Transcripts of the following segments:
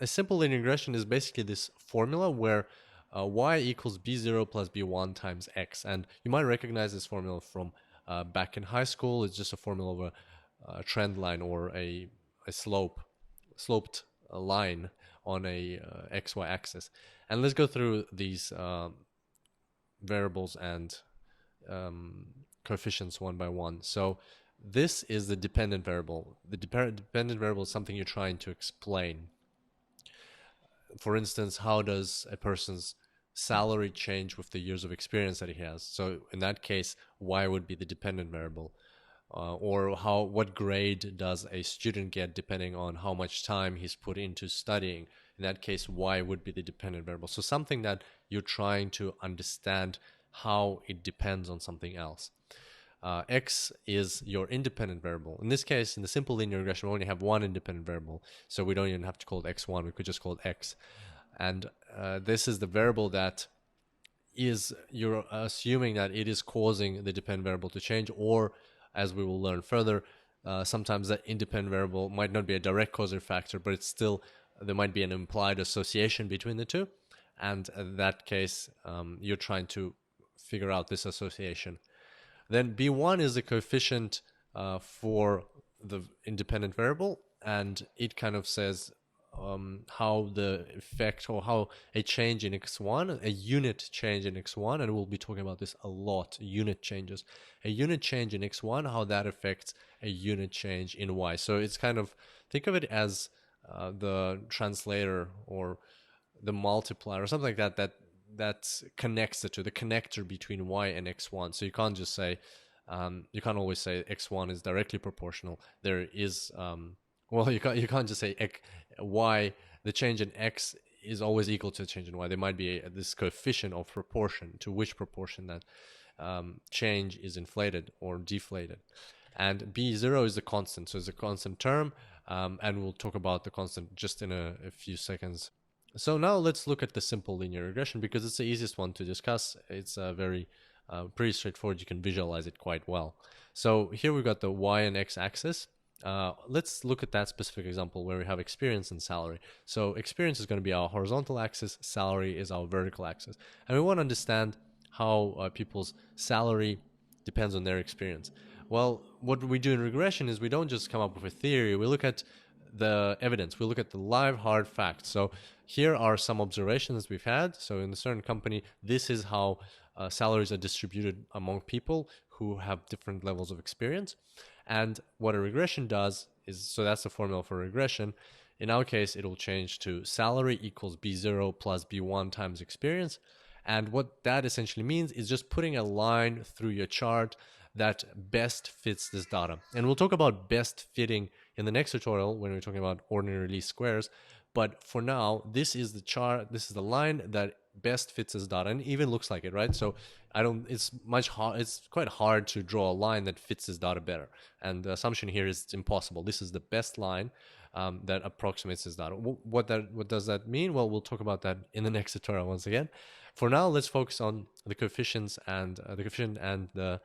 a simple linear regression is basically this formula where y equals b0 plus b1 times x. And you might recognize this formula from back in high school. It's just a formula of a trend line or a sloped line on a xy axis. And let's go through these variables and coefficients one by one. So this is the dependent variable. The dependent variable is something you're trying to explain. For instance, how does a person's salary change with the years of experience that he has? So in that case, y would be the dependent variable. Or what grade does a student get depending on how much time he's put into studying? In that case, y would be the dependent variable. So something that you're trying to understand how it depends on something else. X is your independent variable. In this case, in the simple linear regression, we only have one independent variable, so we don't even have to call it x1. We could just call it x. And this is the variable that you're assuming that it is causing the dependent variable to change, or as we will learn further, sometimes that independent variable might not be a direct causal factor, but it's still, there might be an implied association between the two. And in that case, you're trying to figure out this association. Then B1 is the coefficient for the independent variable, and it kind of says how the effect or how a change in x1, a unit change in x1, and we'll be talking about this a lot, unit changes. A unit change in x1, how that affects a unit change in y. So it's kind of, think of it as the translator or the multiplier or something like that, that connects the two, the connector between y and x1. So you can't just say, you can't always say x1 is directly proportional. There is, well, you can't just say y, the change in x is always equal to the change in y. There might be this coefficient of proportion, to which proportion that change is inflated or deflated. And b0 is the constant, so it's a constant term, and we'll talk about the constant just in a few seconds. So now let's look at the simple linear regression, because it's the easiest one to discuss. It's very pretty straightforward. You can visualize it quite well. So here we've got the y and x axis. Let's look at that specific example where we have experience and salary. So experience is going to be our horizontal axis, salary is our vertical axis. And we want to understand how people's salary depends on their experience. Well, what we do in regression is we don't just come up with a theory, we look at the evidence, we look at the live hard facts. So here are some observations we've had. So in a certain company, this is how salaries are distributed among people who have different levels of experience. And what a regression does is, so that's the formula for regression. In our case, it'll change to salary equals B0 plus B1 times experience. And what that essentially means is just putting a line through your chart that best fits this data. And we'll talk about best fitting in the next tutorial when we're talking about ordinary least squares. But for now, this is the chart, this is the line that best fits this data, and even looks like it, right? So it's quite hard to draw a line that fits this data better. And the assumption here is it's impossible. This is the best line that approximates this data. What does that mean? Well, we'll talk about that in the next tutorial once again. For now, let's focus on the coefficients and the coefficient and the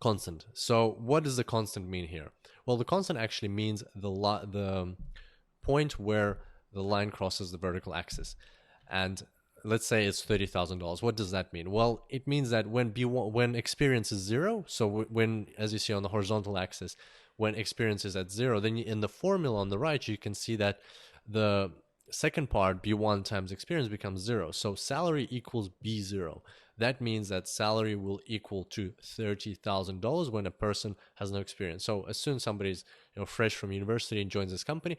constant. So what does the constant mean here? Well, the constant actually means the point where the line crosses the vertical axis. And let's say it's $30,000. What does that mean? Well, it means that when experience is zero, so when, as you see on the horizontal axis, when experience is at zero, then in the formula on the right, you can see that the second part, B1 times experience, becomes zero. So salary equals B0. That means that salary will equal to $30,000 when a person has no experience. So as soon as somebody's fresh from university and joins this company,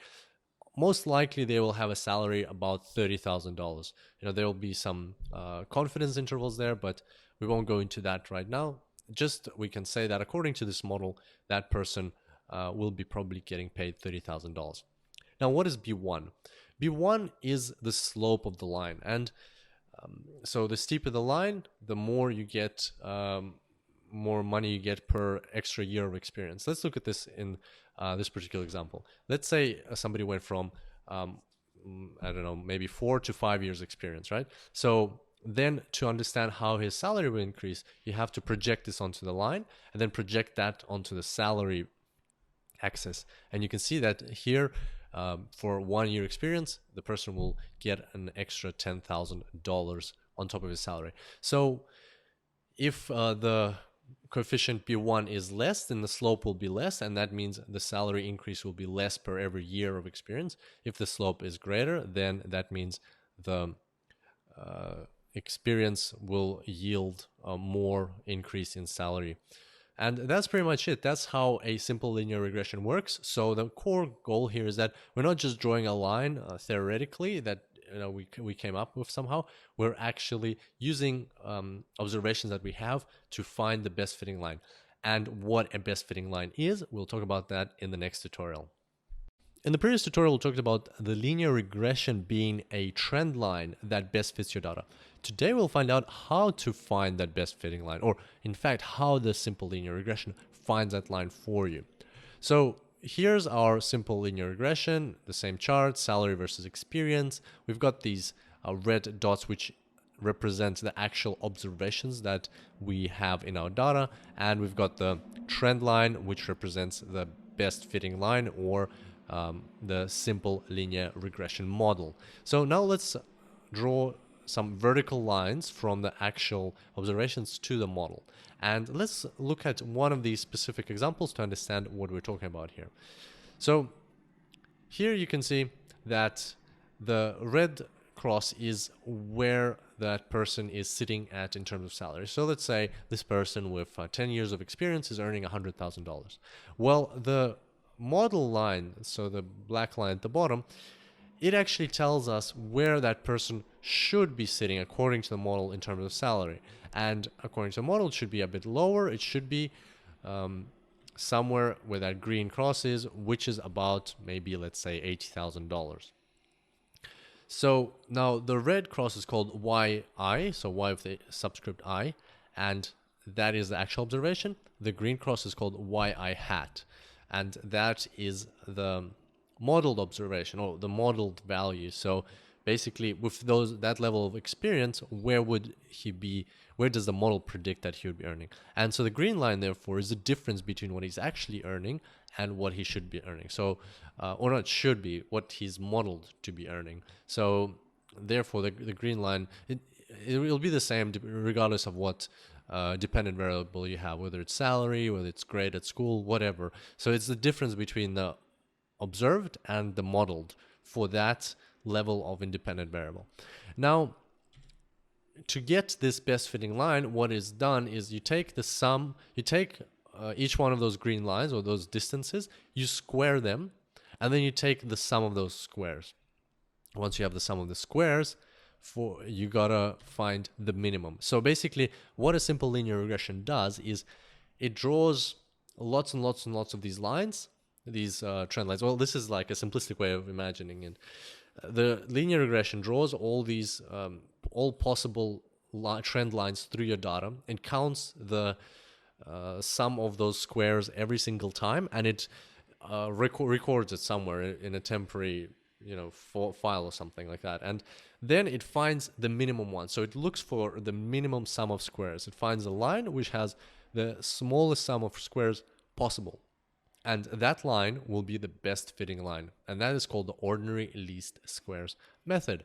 most likely they will have a salary about $30,000. There will be some confidence intervals there, but we won't go into that right now. Just we can say that according to this model, that person will be probably getting paid $30,000. Now, what is B1? B1 is the slope of the line, and so the steeper the line, the more you get, more money you get per extra year of experience. Let's look at this in this particular example. Let's say somebody went from, I don't know, maybe 4 to 5 years experience, right? So then to understand how his salary will increase, you have to project this onto the line and then project that onto the salary axis. And you can see that here, for 1 year experience, the person will get an extra $10,000 on top of his salary. So if the coefficient B1 is less, then the slope will be less, and that means the salary increase will be less per every year of experience. If the slope is greater, then that means the experience will yield a more increase in salary. And that's pretty much it. That's how a simple linear regression works. So the core goal here is that we're not just drawing a line theoretically that we came up with somehow. We're actually using observations that we have to find the best fitting line. And what a best fitting line is, we'll talk about that in the next tutorial. In the previous tutorial, we talked about the linear regression being a trend line that best fits your data. Today, we'll find out how to find that best fitting line, or in fact, how the simple linear regression finds that line for you. So here's our simple linear regression, the same chart, salary versus experience. We've got these red dots, which represent the actual observations that we have in our data. And we've got the trend line, which represents the best fitting line, or the simple linear regression model. So now let's draw some vertical lines from the actual observations to the model. And let's look at one of these specific examples to understand what we're talking about here. So here you can see that the red cross is where that person is sitting at in terms of salary. So let's say this person with 10 years of experience is earning $100,000. Well, the model line, so the black line at the bottom, it actually tells us where that person should be sitting according to the model in terms of salary. And according to the model, it should be a bit lower. It should be somewhere where that green cross is, which is about maybe, let's say, $80,000. So now the red cross is called YI, so Y with the subscript I, and that is the actual observation. The green cross is called YI hat, and that is the modeled observation, or the modeled value. So basically, with that level of experience, where would he be? Where does the model predict that he would be earning? And so the green line, therefore, is the difference between what he's actually earning and what he should be earning. So, or not should be, what he's modeled to be earning. So therefore, the green line, it will be the same regardless of what dependent variable you have, whether it's salary, whether it's grade at school, whatever. So it's the difference between the observed and the modeled for that level of independent variable. Now, to get this best fitting line, what is done is you take the sum, you take each one of those green lines or those distances, you square them, and then you take the sum of those squares. Once you have the sum of the squares, you gotta find the minimum. So basically, what a simple linear regression does is it draws lots and lots and lots of these lines, these trend lines. Well, this is like a simplistic way of imagining it. The linear regression draws all these, all possible trend lines through your data and counts the sum of those squares every single time, and it records it somewhere in a temporary, file or something like that. And then it finds the minimum one. So it looks for the minimum sum of squares. It finds a line which has the smallest sum of squares possible. And that line will be the best fitting line. And that is called the ordinary least squares method.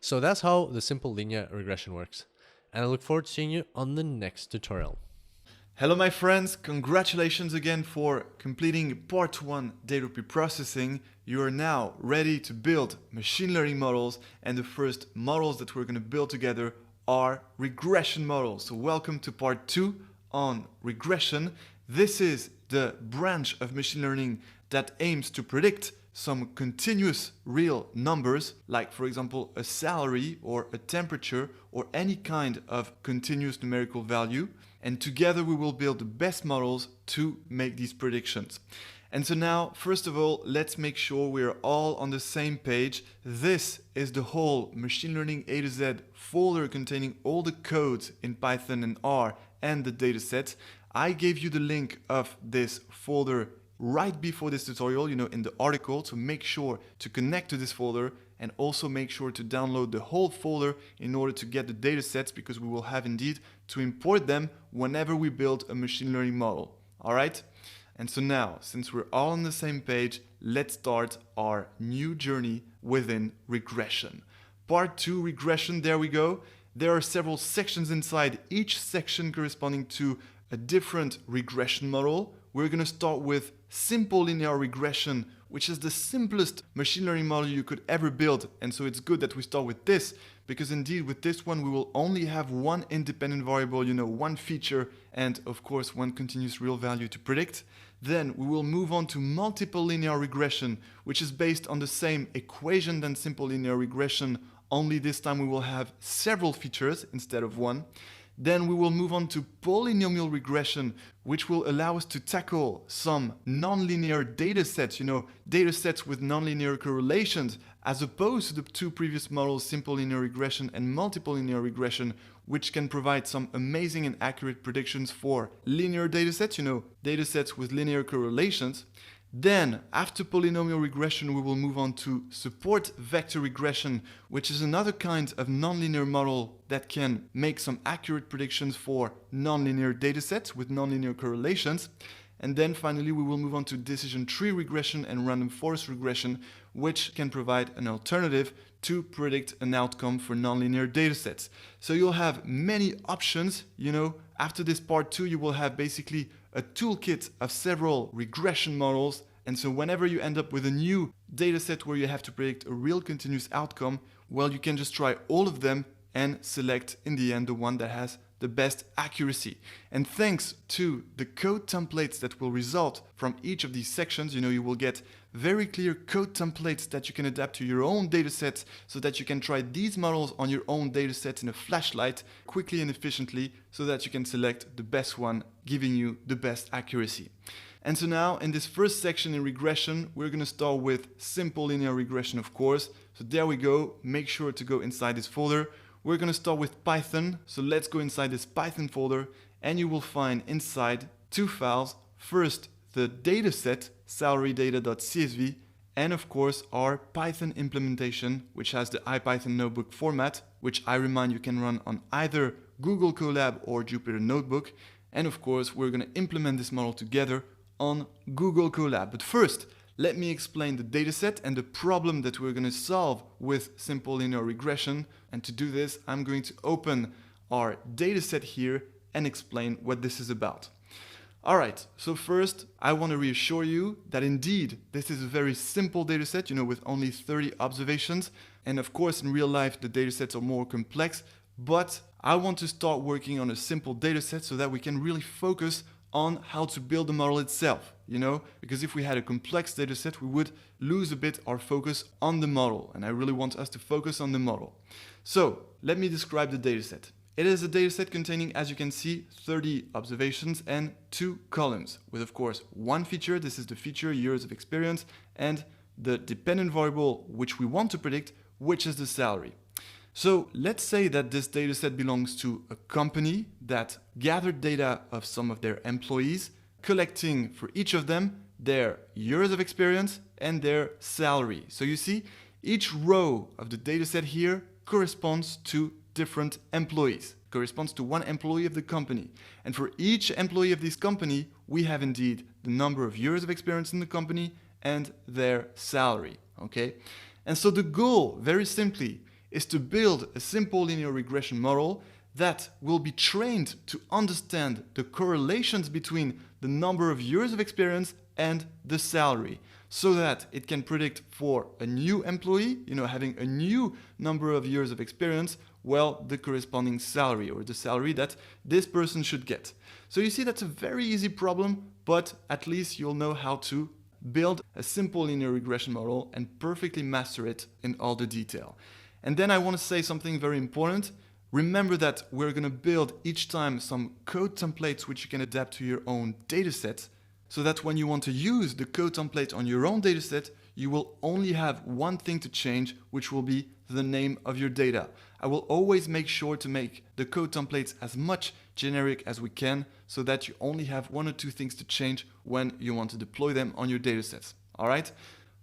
So that's how the simple linear regression works. And I look forward to seeing you on the next tutorial. Hello my friends, congratulations again for completing part 1 data preprocessing. You are now ready to build machine learning models, and the first models that we're going to build together are regression models. So welcome to part 2 on regression. This is the branch of machine learning that aims to predict some continuous real numbers, like for example a salary or a temperature or any kind of continuous numerical value. And together we will build the best models to make these predictions. And so now, first of all, let's make sure we're all on the same page. This is the whole machine learning A to Z folder containing all the codes in Python and R and the datasets. I gave you the link of this folder right before this tutorial, in the article, so make sure to connect to this folder and also make sure to download the whole folder in order to get the datasets, because we will have indeed to import them whenever we build a machine learning model. All right? And so now, since we're all on the same page, let's start our new journey within regression. Part 2, regression, there we go. There are several sections inside, each section corresponding to a different regression model. We're going to start with simple linear regression, which is the simplest machine learning model you could ever build. And so it's good that we start with this, because indeed with this one we will only have one independent variable, one feature, and of course one continuous real value to predict. Then we will move on to multiple linear regression, which is based on the same equation than simple linear regression, only this time we will have several features instead of one. Then we will move on to polynomial regression, which will allow us to tackle some nonlinear data sets, data sets with nonlinear correlations, as opposed to the two previous models, simple linear regression and multiple linear regression, which can provide some amazing and accurate predictions for linear data sets, data sets with linear correlations. Then, after polynomial regression, we will move on to support vector regression, which is another kind of nonlinear model that can make some accurate predictions for nonlinear datasets with nonlinear correlations. And then finally, we will move on to decision tree regression and random forest regression, which can provide an alternative to predict an outcome for nonlinear datasets. So you'll have many options, After this part 2, you will have basically a toolkit of several regression models. And so whenever you end up with a new dataset where you have to predict a real continuous outcome, well, you can just try all of them and select in the end the one that has the best accuracy. And thanks to the code templates that will result from each of these sections, you will get very clear code templates that you can adapt to your own datasets so that you can try these models on your own datasets in a flashlight quickly and efficiently so that you can select the best one, giving you the best accuracy. And so now in this first section in regression, we're going to start with simple linear regression, of course. So there we go. Make sure to go inside this folder. We're going to start with Python. So let's go inside this Python folder and you will find inside two files. First, the dataset salarydata.csv, and of course our Python implementation, which has the IPython notebook format, which I remind you can run on either Google Colab or Jupyter Notebook. And of course, we're going to implement this model together on Google Colab. But first, let me explain the dataset and the problem that we're going to solve with simple linear regression. And to do this, I'm going to open our dataset here and explain what this is about. All right, so first, I want to reassure you that indeed, this is a very simple dataset, with only 30 observations. And of course, in real life, the datasets are more complex, but I want to start working on a simple dataset so that we can really focus on how to build the model itself, because if we had a complex dataset, we would lose a bit our focus on the model. And I really want us to focus on the model. So let me describe the dataset. It is a dataset containing, as you can see, 30 observations and 2 columns with, of course, one feature. This is the feature, years of experience, and the dependent variable which we want to predict, which is the salary. So let's say that this dataset belongs to a company that gathered data of some of their employees, collecting for each of them their years of experience and their salary. So you see, each row of the dataset here corresponds to different employees, corresponds to one employee of the company. And for each employee of this company, we have indeed the number of years of experience in the company and their salary, okay? And so the goal, very simply, is to build a simple linear regression model that will be trained to understand the correlations between the number of years of experience and the salary, so that it can predict for a new employee, having a new number of years of experience, well, the corresponding salary or the salary that this person should get. So you see, that's a very easy problem, but at least you'll know how to build a simple linear regression model and perfectly master it in all the detail. And then I want to say something very important. Remember that we're going to build each time some code templates which you can adapt to your own dataset, so that when you want to use the code template on your own dataset, you will only have one thing to change, which will be the name of your data. I will always make sure to make the code templates as much generic as we can, so that you only have 1 or 2 things to change when you want to deploy them on your datasets. All right?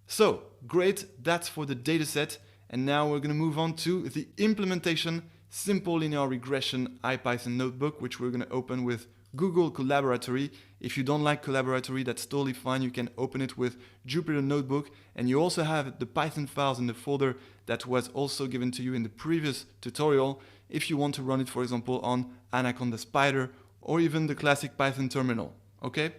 So, great, that's for the dataset. And now we're going to move on to the implementation, simple linear regression IPython notebook, which we're going to open with Google Collaboratory. If you don't like collaboratory, that's totally fine. You can open it with Jupyter Notebook, and you also have the Python files in the folder that was also given to you in the previous tutorial if you want to run it, for example, on Anaconda Spider or even the classic Python terminal, okay?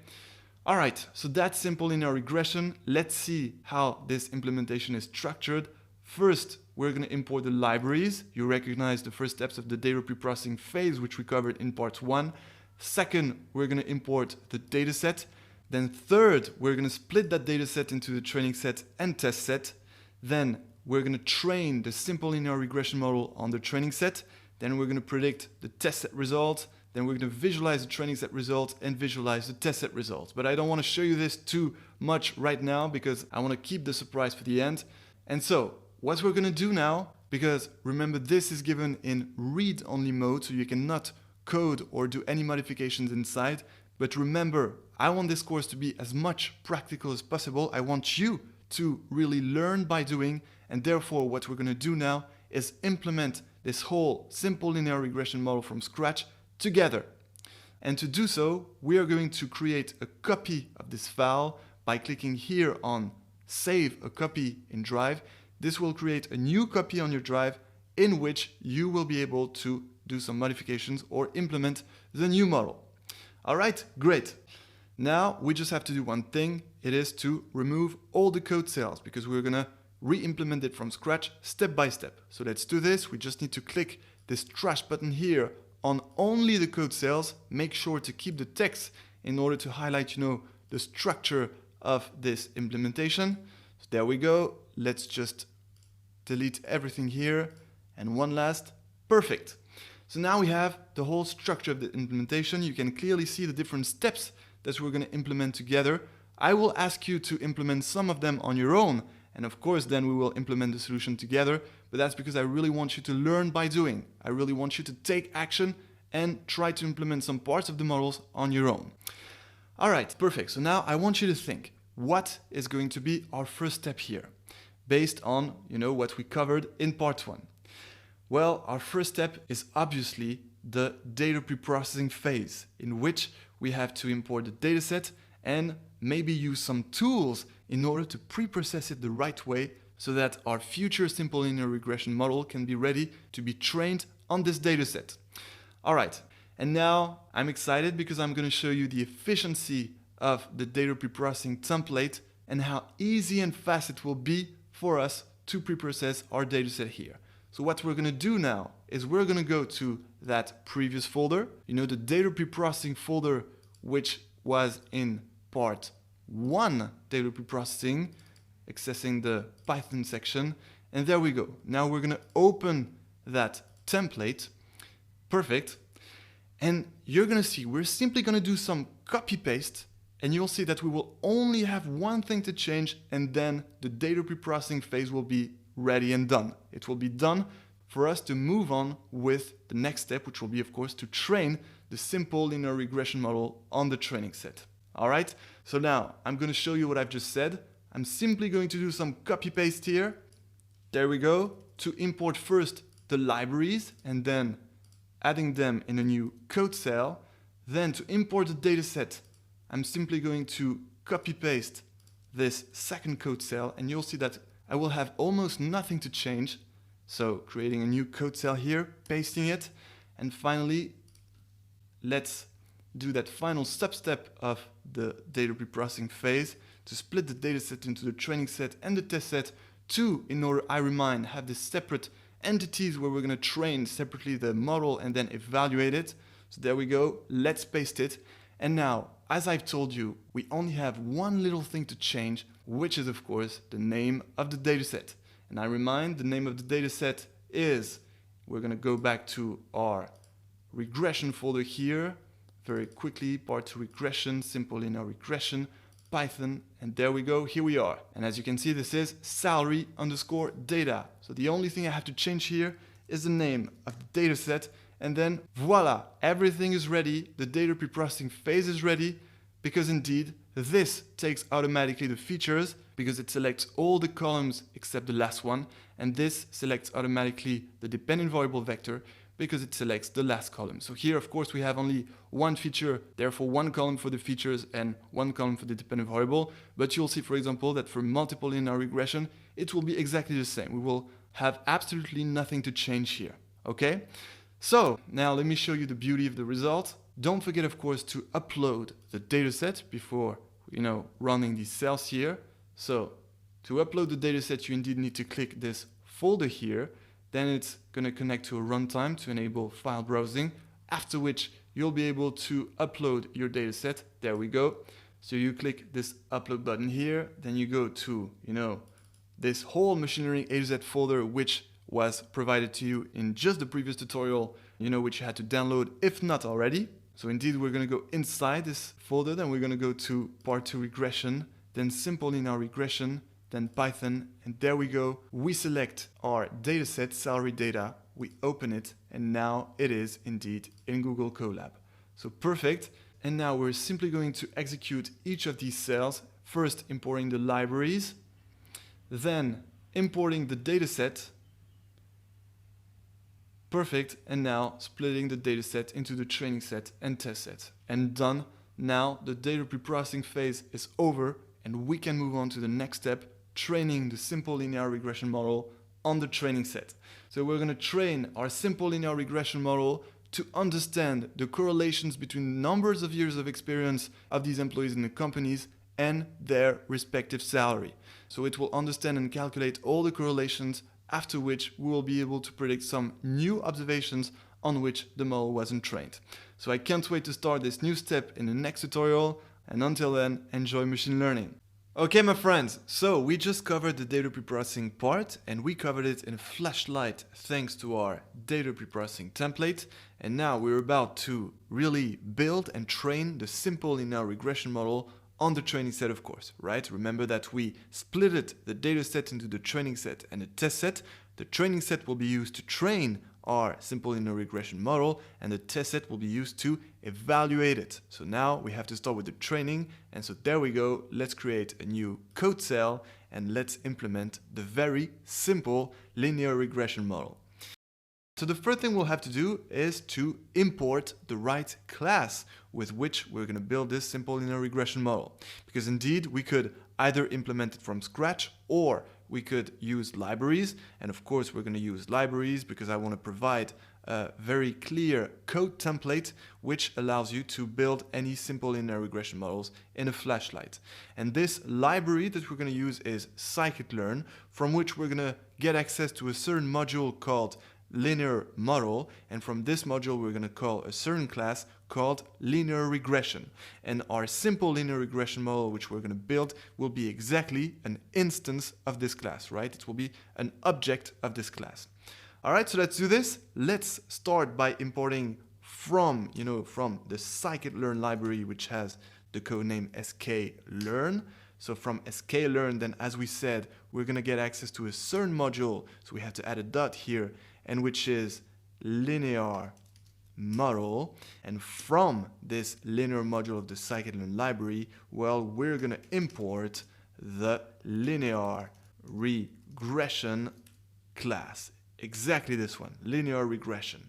All right, so that's simple linear regression. Let's see how this implementation is structured. First, we're going to import the libraries. You recognize the first steps of the data preprocessing phase, which we covered in part 1. Second, we're going to import the dataset. Then third, we're going to split that dataset into the training set and test set. Then we're going to train the simple linear regression model on the training set. Then we're going to predict the test set results. Then we're going to visualize the training set results and visualize the test set results. But I don't want to show you this too much right now because I want to keep the surprise for the end. And so what we're going to do now, because remember this is given in read-only mode, so you cannot code or do any modifications inside. But remember, I want this course to be as much practical as possible. I want you to really learn by doing, and therefore what we're going to do now is implement this whole simple linear regression model from scratch together. And to do so, we are going to create a copy of this file by clicking here on Save a Copy in Drive. This will create a new copy on your drive in which you will be able to do some modifications or implement the new model. All right, great. Now we just have to do one thing. It is to remove all the code cells because we're gonna re-implement it from scratch step by step. So let's do this. We just need to click this trash button here on only the code cells. Make sure to keep the text in order to highlight, the structure of this implementation. So there we go. Let's just delete everything here. And one last, perfect. So now we have the whole structure of the implementation. You can clearly see the different steps that we're going to implement together. I will ask you to implement some of them on your own. And of course, then we will implement the solution together. But that's because I really want you to learn by doing. I really want you to take action and try to implement some parts of the models on your own. All right, perfect. So now I want you to think, what is going to be our first step here based on, what we covered in part 1? Well, our first step is obviously the data preprocessing phase, in which we have to import the dataset and maybe use some tools in order to preprocess it the right way so that our future simple linear regression model can be ready to be trained on this dataset. All right, and now I'm excited because I'm going to show you the efficiency of the data preprocessing template and how easy and fast it will be for us to preprocess our dataset here. So what we're going to do now is we're going to go to that previous folder, the data preprocessing folder, which was in part 1 data preprocessing, accessing the Python section. And there we go. Now we're going to open that template. Perfect. And you're going to see we're simply going to do some copy paste, and you'll see that we will only have one thing to change, and then the data preprocessing phase will be ready and done. It will be done for us to move on with the next step, which will be, of course, to train the simple linear regression model on the training set. All right, so now I'm going to show you what I've just said. I'm simply going to do some copy paste here. There we go. To import first the libraries and then adding them in a new code cell. Then to import the dataset, I'm simply going to copy paste this second code cell, and you'll see that I will have almost nothing to change. So creating a new code cell here, pasting it, and finally, let's do that final sub-step of the data preprocessing phase to split the dataset into the training set and the test set to, in order, I remind, have these separate entities where we're going to train separately the model and then evaluate it. So there we go. Let's paste it. And now, as I've told you, we only have one little thing to change, which is, of course, the name of the dataset. And I remind, the name of the dataset is, we're going to go back to our regression folder here, very quickly, part 2 regression, simple linear regression, Python, and there we go, here we are. And as you can see, this is salary_data. So the only thing I have to change here is the name of the dataset, and then voila, everything is ready, the data preprocessing phase is ready, because indeed, this takes automatically the features, because it selects all the columns except the last one, and this selects automatically the dependent variable vector, because it selects the last column. So here, of course, we have only one feature, therefore one column for the features and one column for the dependent variable. But you'll see, for example, that for multiple linear regression, it will be exactly the same. We will have absolutely nothing to change here, okay? So now let me show you the beauty of the result. Don't forget, of course, to upload the dataset before, running these cells here. So to upload the dataset, you indeed need to click this folder here. Then it's going to connect to a runtime to enable file browsing, after which you'll be able to upload your dataset. There we go. So you click this upload button here, then you go to, this whole machine learning A to Z folder, which was provided to you in just the previous tutorial, which you had to download if not already. So indeed, we're going to go inside this folder, then we're going to go to part 2 regression, then simple linear regression, then Python, and there we go. We select our dataset, salary data, we open it, and now it is indeed in Google Colab. So perfect. And now we're simply going to execute each of these cells, first importing the libraries, then importing the dataset. Perfect. And now splitting the dataset into the training set and test set. And done. Now the data preprocessing phase is over, and we can move on to the next step, training the simple linear regression model on the training set. So we're going to train our simple linear regression model to understand the correlations between numbers of years of experience of these employees in the companies and their respective salary. So it will understand and calculate all the correlations, after which we will be able to predict some new observations on which the model wasn't trained. So I can't wait to start this new step in the next tutorial, and until then, enjoy machine learning. Okay, my friends, so we just covered the data preprocessing part, and we covered it in a flashlight thanks to our data preprocessing template. And now we're about to really build and train the simple linear regression model on the training set, of course, right? Remember that we splitted the data set into the training set and the test set. The training set will be used to train our simple linear regression model, and the test set will be used to evaluate it. So now we have to start with the training, and so there we go. Let's create a new code cell and let's implement the very simple linear regression model. So the first thing we'll have to do is to import the right class with which we're going to build this simple linear regression model. Because indeed, we could either implement it from scratch, or we could use libraries. And of course, we're going to use libraries because I want to provide a very clear code template which allows you to build any simple linear regression models in a flashlight. And this library that we're going to use is scikit-learn, from which we're going to get access to a certain module called linear model, and from this module we're going to call a certain class called linear regression. And our simple linear regression model which we're going to build will be exactly an instance of this class, right? It will be an object of this class. All right, so let's do this. Let's start by importing from the scikit-learn library, which has the code name sklearn. So from sklearn, then as we said, we're going to get access to a certain module. So we have to add a dot here, and which is linear model. And from this linear module of the scikit-learn library, well, we're going to import the linear regression class. Exactly this one, linear regression.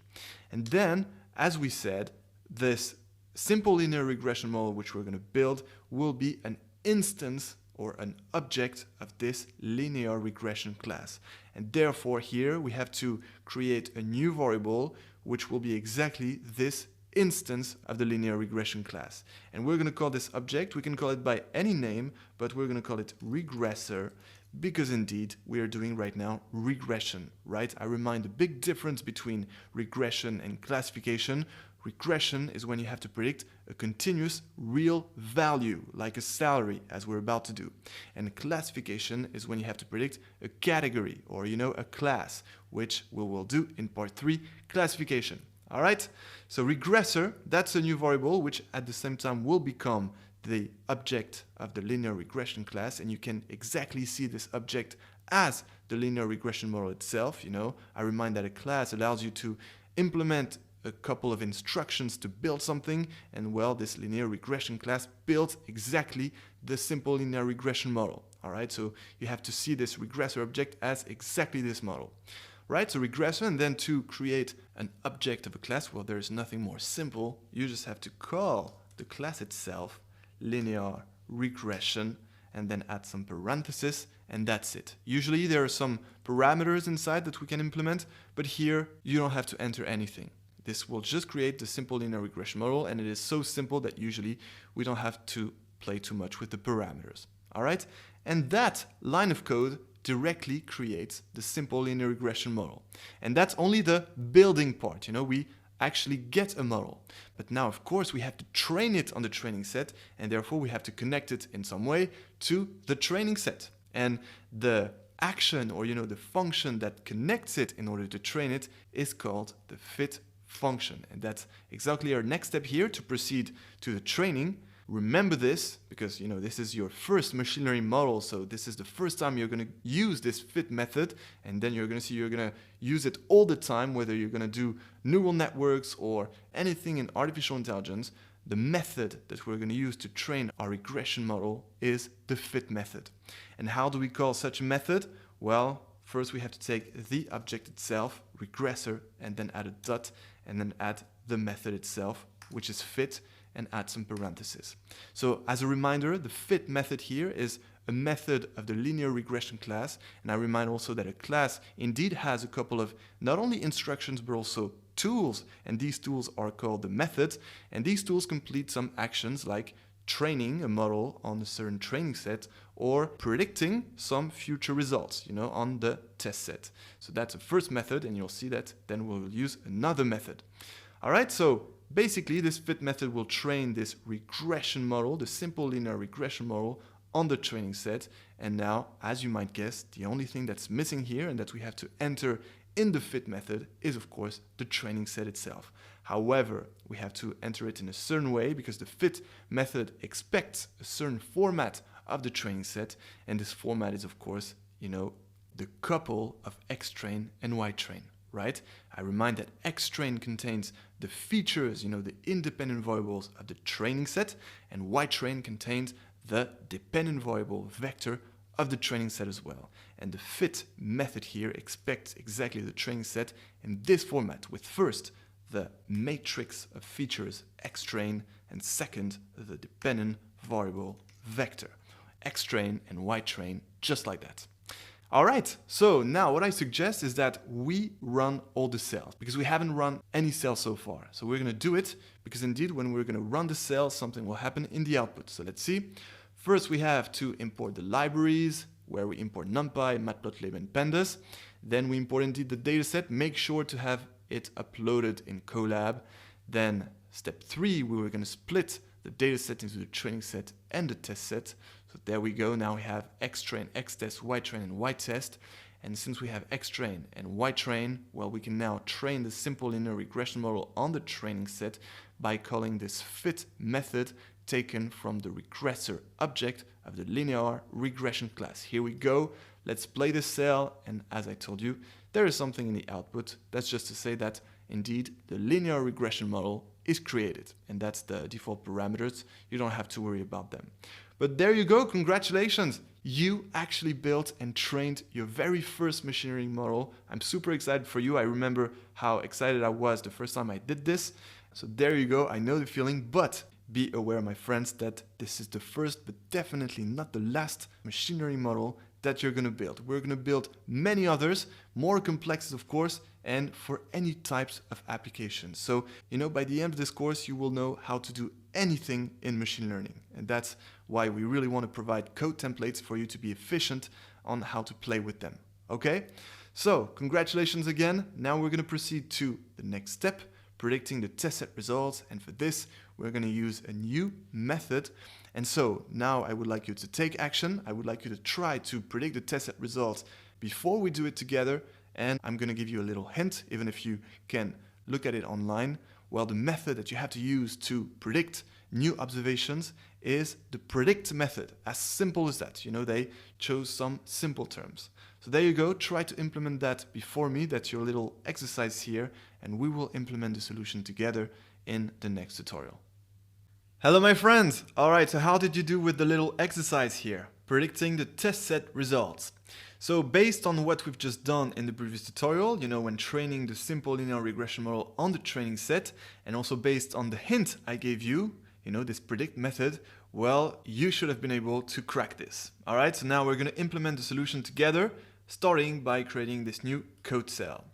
And then, as we said, this simple linear regression model which we're going to build will be an instance or an object of this linear regression class. And therefore here we have to create a new variable which will be exactly this instance of the linear regression class. And we're going to call this object, we can call it by any name, but we're going to call it regressor, because indeed we are doing right now regression, right? I remind the big difference between regression and classification. Regression is when you have to predict a continuous real value, like a salary, as we're about to do. And classification is when you have to predict a category, or a class, which we will do in part 3, classification. All right? So regressor, that's a new variable, which at the same time will become the object of the linear regression class, and you can exactly see this object as the linear regression model itself. I remind that a class allows you to implement a couple of instructions to build something, and well, this linear regression class builds exactly the simple linear regression model. All right, so you have to see this regressor object as exactly this model. right? So regression, and then to create an object of a class, well, there's nothing more simple. You just have to call the class itself linear regression and then add some parentheses, and that's it. Usually there are some parameters inside that we can implement, but here you don't have to enter anything. This will just create the simple linear regression model, and it is so simple that usually we don't have to play too much with the parameters. All right? And that line of code directly creates the simple linear regression model. And that's only the building part. We actually get a model. But now, of course, we have to train it on the training set, and therefore we have to connect it in some way to the training set. And the action, or the function that connects it in order to train it, is called the fit function. And that's exactly our next step here to proceed to the training. Remember this, because this is your first machine learning model, so this is the first time you're going to use this fit method, and then you're going to use it all the time, whether you're going to do neural networks or anything in artificial intelligence. The method that we're going to use to train our regression model is the fit method. And how do we call such a method? Well, first we have to take the object itself, regressor, and then add a dot, and then add the method itself, which is fit, and add some parentheses. So as a reminder, the fit method here is a method of the linear regression class. And I remind also that a class indeed has a couple of not only instructions, but also tools. And these tools are called the methods. And these tools complete some actions like training a model on a certain training set or predicting some future results, on the test set. So that's the first method, and you'll see that then we'll use another method. All right, so basically, this fit method will train this regression model, the simple linear regression model, on the training set. And now, as you might guess, the only thing that's missing here and that we have to enter in the fit method is, of course, the training set itself. However, we have to enter it in a certain way because the fit method expects a certain format of the training set. And this format is, of course, the couple of xtrain and ytrain. Right? I remind that xtrain contains the features, the independent variables of the training set, and ytrain contains the dependent variable vector of the training set as well. And the fit method here expects exactly the training set in this format, with first the matrix of features xtrain, and second the dependent variable vector. Xtrain and ytrain, just like that. All right, so now what I suggest is that we run all the cells, because we haven't run any cells so far. So we're going to do it, because indeed when we're going to run the cells, something will happen in the output. So let's see. First we have to import the libraries, where we import NumPy, Matplotlib, and Pandas. Then we import indeed the dataset. Make sure to have it uploaded in Colab. Then step 3, we were going to split the dataset into the training set and the test set. So there we go. Now we have xtrain, xtest, ytrain, and ytest. And since we have xtrain and ytrain, well, we can now train the simple linear regression model on the training set by calling this fit method taken from the regressor object of the linear regression class. Here we go. Let's play the cell. And as I told you, there is something in the output. That's just to say that indeed the linear regression model is created. And that's the default parameters. You don't have to worry about them. But there you go, congratulations! You actually built and trained your very first machine learning model. I'm super excited for you. I remember how excited I was the first time I did this. So there you go, I know the feeling, but be aware, my friends, that this is the first, but definitely not the last machine learning model that you're gonna build. We're gonna build many others, more complex of course, and for any types of applications. So, by the end of this course, you will know how to do anything in machine learning. And that's why we really want to provide code templates for you to be efficient on how to play with them. Okay? So, congratulations again. Now we're going to proceed to the next step, predicting the test set results. And for this, we're going to use a new method. And so now I would like you to take action. I would like you to try to predict the test set results before we do it together. And I'm going to give you a little hint, even if you can look at it online. Well, the method that you have to use to predict new observations is the predict method. As simple as that. They chose some simple terms. So there you go. Try to implement that before me. That's your little exercise here. And we will implement the solution together in the next tutorial. Hello, my friends. All right, so how did you do with the little exercise here? predicting the test set results. So based on what we've just done in the previous tutorial, when training the simple linear regression model on the training set, and also based on the hint I gave you, this predict method, well, you should have been able to crack this. All right, so now we're going to implement the solution together, starting by creating this new code cell.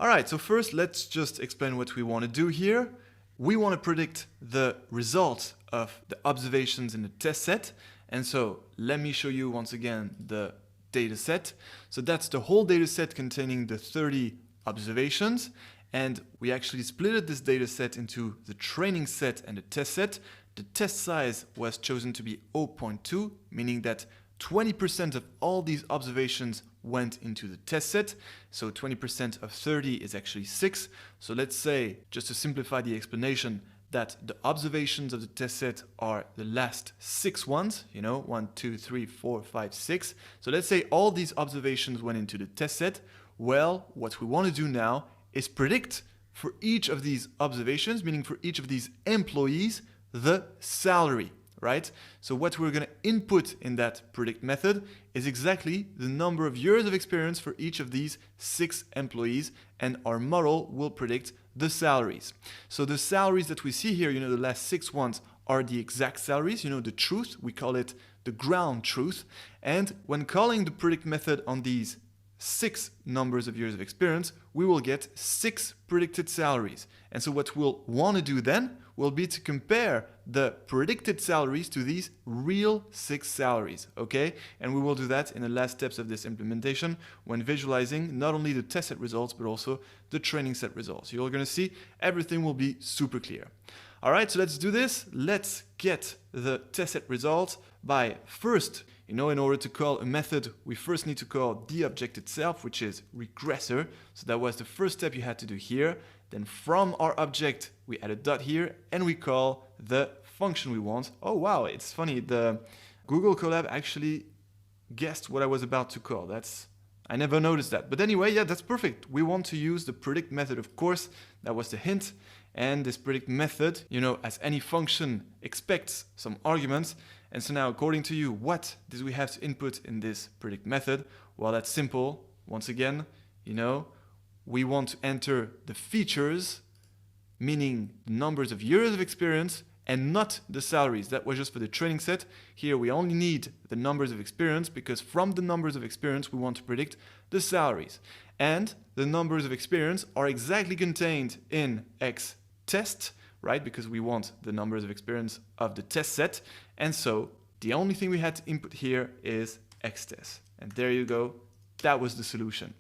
All right, so first let's just explain what we want to do here. We want to predict the result of the observations in the test set. And so let me show you once again the data set. So that's the whole data set containing the 30 observations. And we actually split this data set into the training set and the test set. The test size was chosen to be 0.2, meaning that 20% of all these observations went into the test set. So 20% of 30 is actually 6. So let's say, just to simplify the explanation, that the observations of the test set are the last 6 ones, 1, 2, 3, 4, 5, 6. So let's say all these observations went into the test set. Well, what we want to do now is predict for each of these observations, meaning for each of these employees, the salary, right? So what we're going to input in that predict method is exactly the number of years of experience for each of these 6 employees, and our model will predict the salaries. So the salaries that we see here, the last 6 ones are the exact salaries, the truth, we call it the ground truth. And when calling the predict method on these 6 numbers of years of experience, we will get 6 predicted salaries. And so what we'll want to do then will be to compare the predicted salaries to these real 6 salaries, okay? And we will do that in the last steps of this implementation when visualizing not only the test set results, but also the training set results. You're going to see everything will be super clear. All right, so let's do this. Let's get the test set results by first, in order to call a method, we first need to call the object itself, which is regressor. So that was the first step you had to do here. Then from our object, we add a dot here and we call the function we want. Oh, wow, it's funny. The Google Colab actually guessed what I was about to call. I never noticed that. But anyway, yeah, that's perfect. We want to use the predict method, of course. That was the hint. And this predict method, as any function, expects some arguments. And so now, according to you, what did we have to input in this predict method? Well, that's simple. Once again, we want to enter the features, meaning the numbers of years of experience, and not the salaries. That was just for the training set. Here we only need the numbers of experience, because from the numbers of experience we want to predict the salaries. And the numbers of experience are exactly contained in xtest, right? Because we want the numbers of experience of the test set. And so the only thing we had to input here is xtest. And there you go. That was the solution.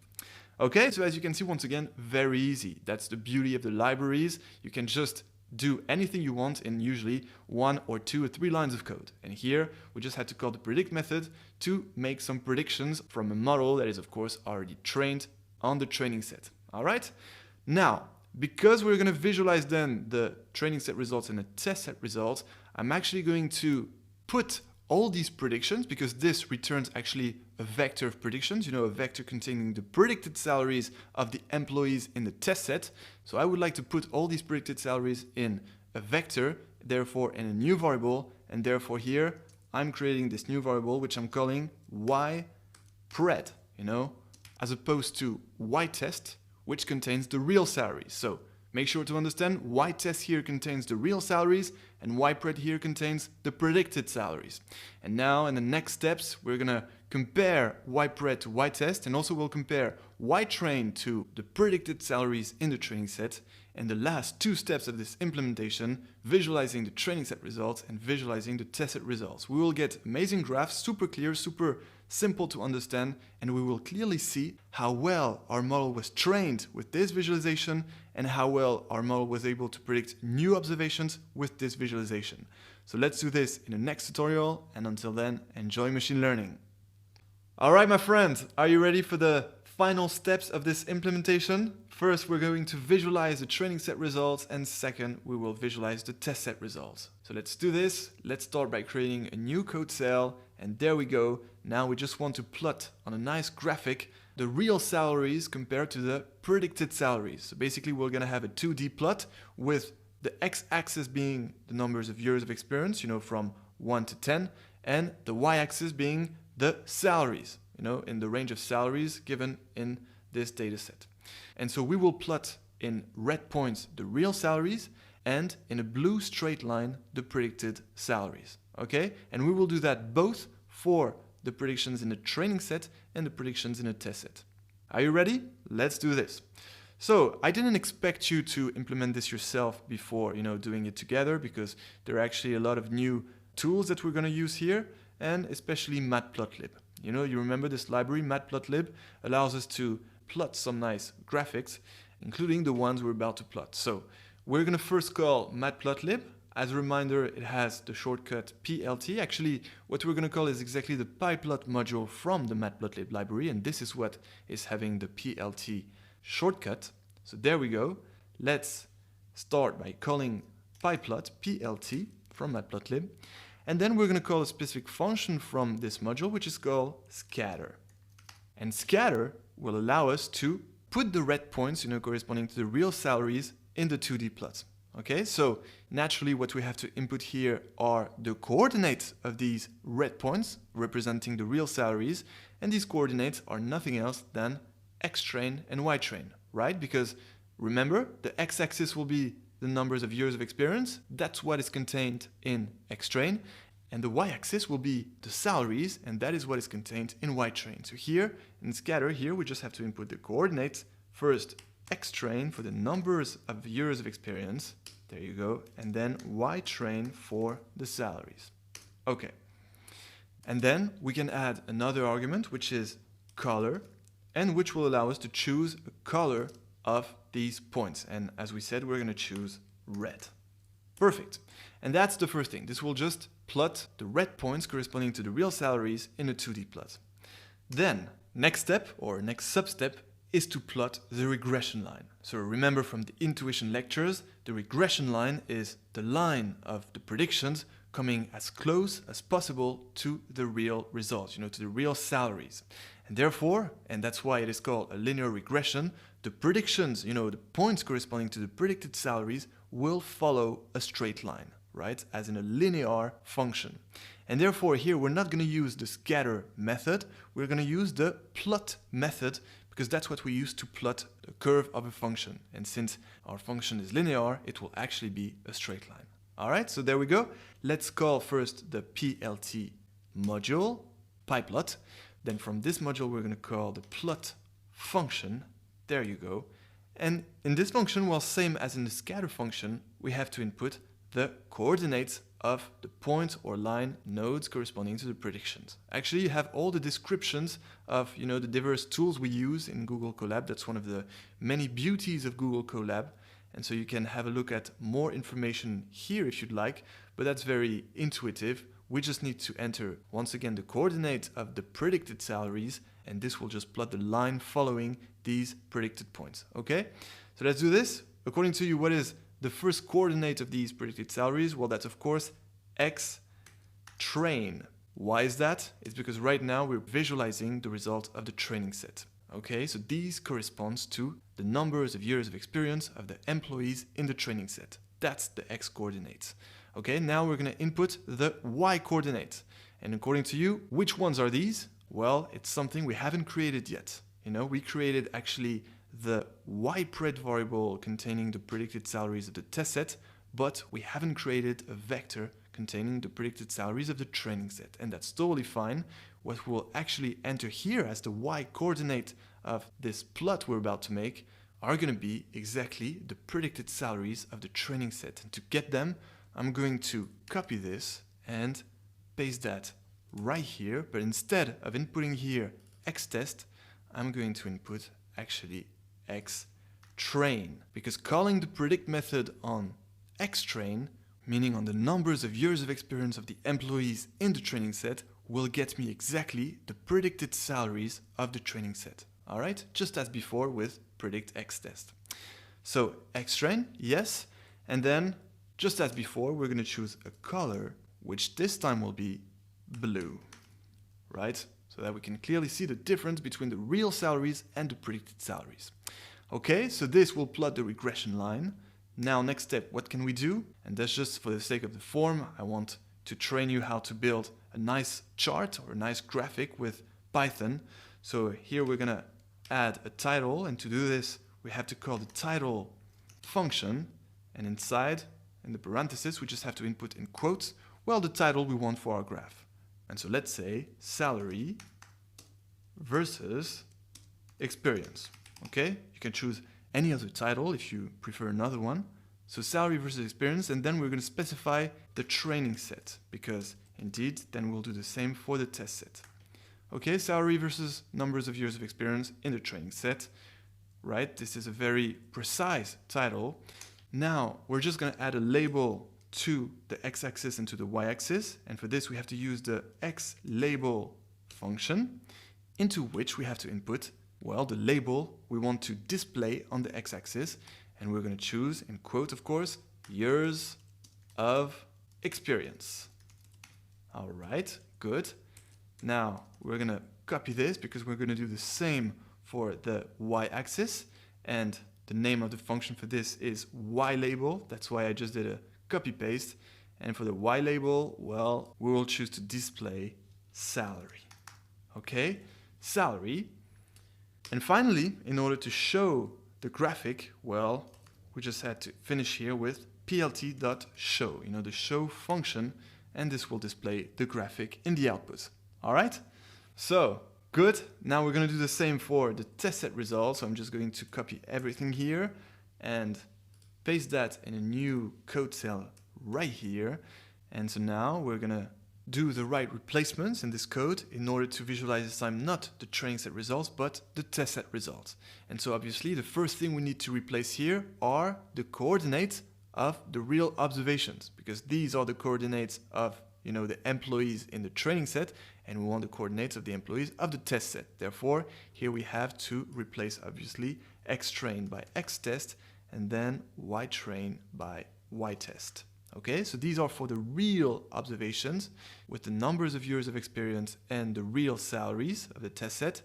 Okay, so as you can see, once again, very easy. That's the beauty of the libraries. You can just do anything you want in usually 1 or 2 or 3 lines of code. And here we just had to call the predict method to make some predictions from a model that is, of course, already trained on the training set. All right. Now, because we're going to visualize then the training set results and the test set results, I'm actually going to put all these predictions, because this returns actually a vector of predictions, a vector containing the predicted salaries of the employees in the test set. So I would like to put all these predicted salaries in a vector, therefore in a new variable, and therefore here I'm creating this new variable which I'm calling ypred, as opposed to ytest, which contains the real salaries. So make sure to understand ytest here contains the real salaries and ypred here contains the predicted salaries. And now in the next steps, we're going to compare ypred to ytest, and also we'll compare ytrain to the predicted salaries in the training set. And the last 2 steps of this implementation, visualizing the training set results and visualizing the test set results. We will get amazing graphs, super clear, super simple to understand, and we will clearly see how well our model was trained with this visualization and how well our model was able to predict new observations with this visualization. So let's do this in the next tutorial, and until then, enjoy machine learning. All right, my friends, are you ready for the final steps of this implementation? First, we're going to visualize the training set results, and second, we will visualize the test set results. So let's do this. Let's start by creating a new code cell, and there we go. Now we just want to plot on a nice graphic the real salaries compared to the predicted salaries. So basically, we're going to have a 2D plot with the x-axis being the numbers of years of experience, from 1 to 10, and the y-axis being the salaries, in the range of salaries given in this data set. And so we will plot in red points the real salaries and in a blue straight line the predicted salaries. Okay? And we will do that both for the predictions in the training set and the predictions in the test set. Are you ready? Let's do this. So I didn't expect you to implement this yourself before, doing it together, because there are actually a lot of new tools that we're going to use here, and especially matplotlib. You remember this library, matplotlib, allows us to plot some nice graphics, including the ones we're about to plot. So we're going to first call matplotlib. As a reminder, it has the shortcut PLT. Actually, what we're going to call is exactly the pyplot module from the matplotlib library, and this is what is having the PLT shortcut. So there we go. Let's start by calling pyplot PLT from matplotlib, and then we're going to call a specific function from this module, which is called scatter. And scatter will allow us to put the red points, corresponding to the real salaries in the 2D plot. Okay, so naturally what we have to input here are the coordinates of these red points representing the real salaries, and these coordinates are nothing else than x train and y train, right? Because remember, the x-axis will be the numbers of years of experience. That's what is contained in x train, and the y-axis will be the salaries, and that is what is contained in y train. So here in scatter, here we just have to input the coordinates. First x train for the numbers of years of experience, there you go, and then y train for the salaries. Okay, and then we can add another argument, which is color, and which will allow us to choose a color of these points. And as we said, we're going to choose red. Perfect. And that's the first thing. This will just plot the red points corresponding to the real salaries in a 2D plot. Then, next step, or next sub-step, is to plot the regression line. So remember from the intuition lectures, the regression line is the line of the predictions coming as close as possible to the real results, to the real salaries. And therefore, and that's why it is called a linear regression, the predictions, the points corresponding to the predicted salaries will follow a straight line, right? As in a linear function. And therefore here we're not going to use the scatter method, we're going to use the plot method, because that's what we use to plot the curve of a function. And since our function is linear, it will actually be a straight line. All right, so there we go. Let's call first the PLT module, pyplot. Then from this module, we're going to call the plot function. There you go. And in this function, well, same as in the scatter function, we have to input the coordinates of the point or line nodes corresponding to the predictions. Actually, you have all the descriptions of the diverse tools we use in Google Colab. That's one of the many beauties of Google Colab. And so you can have a look at more information here if you'd like, but that's very intuitive. We just need to enter, once again, the coordinates of the predicted salaries, and this will just plot the line following these predicted points. Okay? So let's do this. According to you, what is the first coordinate of these predicted salaries? Well, that's of course x train. Why is that? It's because right now we're visualizing the result of the training set. Okay, so these corresponds to the numbers of years of experience of the employees in the training set. That's the x coordinates. Okay, now we're going to input the y coordinates. And according to you, which ones are these? Well, it's something we haven't created yet. We created actually the ypred variable containing the predicted salaries of the test set, but we haven't created a vector containing the predicted salaries of the training set. And that's totally fine. What we'll actually enter here as the y coordinate of this plot we're about to make are going to be exactly the predicted salaries of the training set. And to get them, I'm going to copy this and paste that right here. But instead of inputting here xtest, I'm going to input actually xtrain, because calling the predict method on xtrain, meaning on the numbers of years of experience of the employees in the training set, will get me exactly the predicted salaries of the training set. All right, just as before with predict xtest. So xtrain, yes, and then just as before, we're going to choose a color, which this time will be blue, right? So that we can clearly see the difference between the real salaries and the predicted salaries. Okay, so this will plot the regression line. Now, next step, what can we do? And that's just for the sake of the form. I want to train you how to build a nice chart or a nice graphic with Python. So here we're going to add a title, and to do this we have to call the title function, and inside, in the parentheses, we just have to input in quotes, well, the title we want for our graph. And so let's say salary versus experience. Okay, you can choose any other title if you prefer another one. So salary versus experience, and then we're going to specify the training set, because indeed then we'll do the same for the test set. Okay, salary versus numbers of years of experience in the training set. Right, this is a very precise title. Now we're just going to add a label to the x-axis and to the y-axis, and for this we have to use the xLabel function, into which we have to input, well, the label we want to display on the x-axis, and we're going to choose, in quote of course, years of experience. All right, good. Now we're going to copy this because we're going to do the same for the y-axis, and the name of the function for this is ylabel. That's why I just did a copy paste. And for the ylabel, well, we will choose to display salary. Okay, salary. And finally, in order to show the graphic, well, we just had to finish here with plt.show, the show function, and this will display the graphic in the output. All right, so good. Now we're going to do the same for the test set results. So I'm just going to copy everything here and paste that in a new code cell right here. And so now we're going to do the right replacements in this code in order to visualize this time not the training set results, but the test set results. And so obviously the first thing we need to replace here are the coordinates of the real observations, because these are the coordinates of the employees in the training set, and we want the coordinates of the employees of the test set. Therefore, here we have to replace obviously xtrain by xtest and then ytrain by ytest. Okay, so these are for the real observations with the numbers of years of experience and the real salaries of the test set.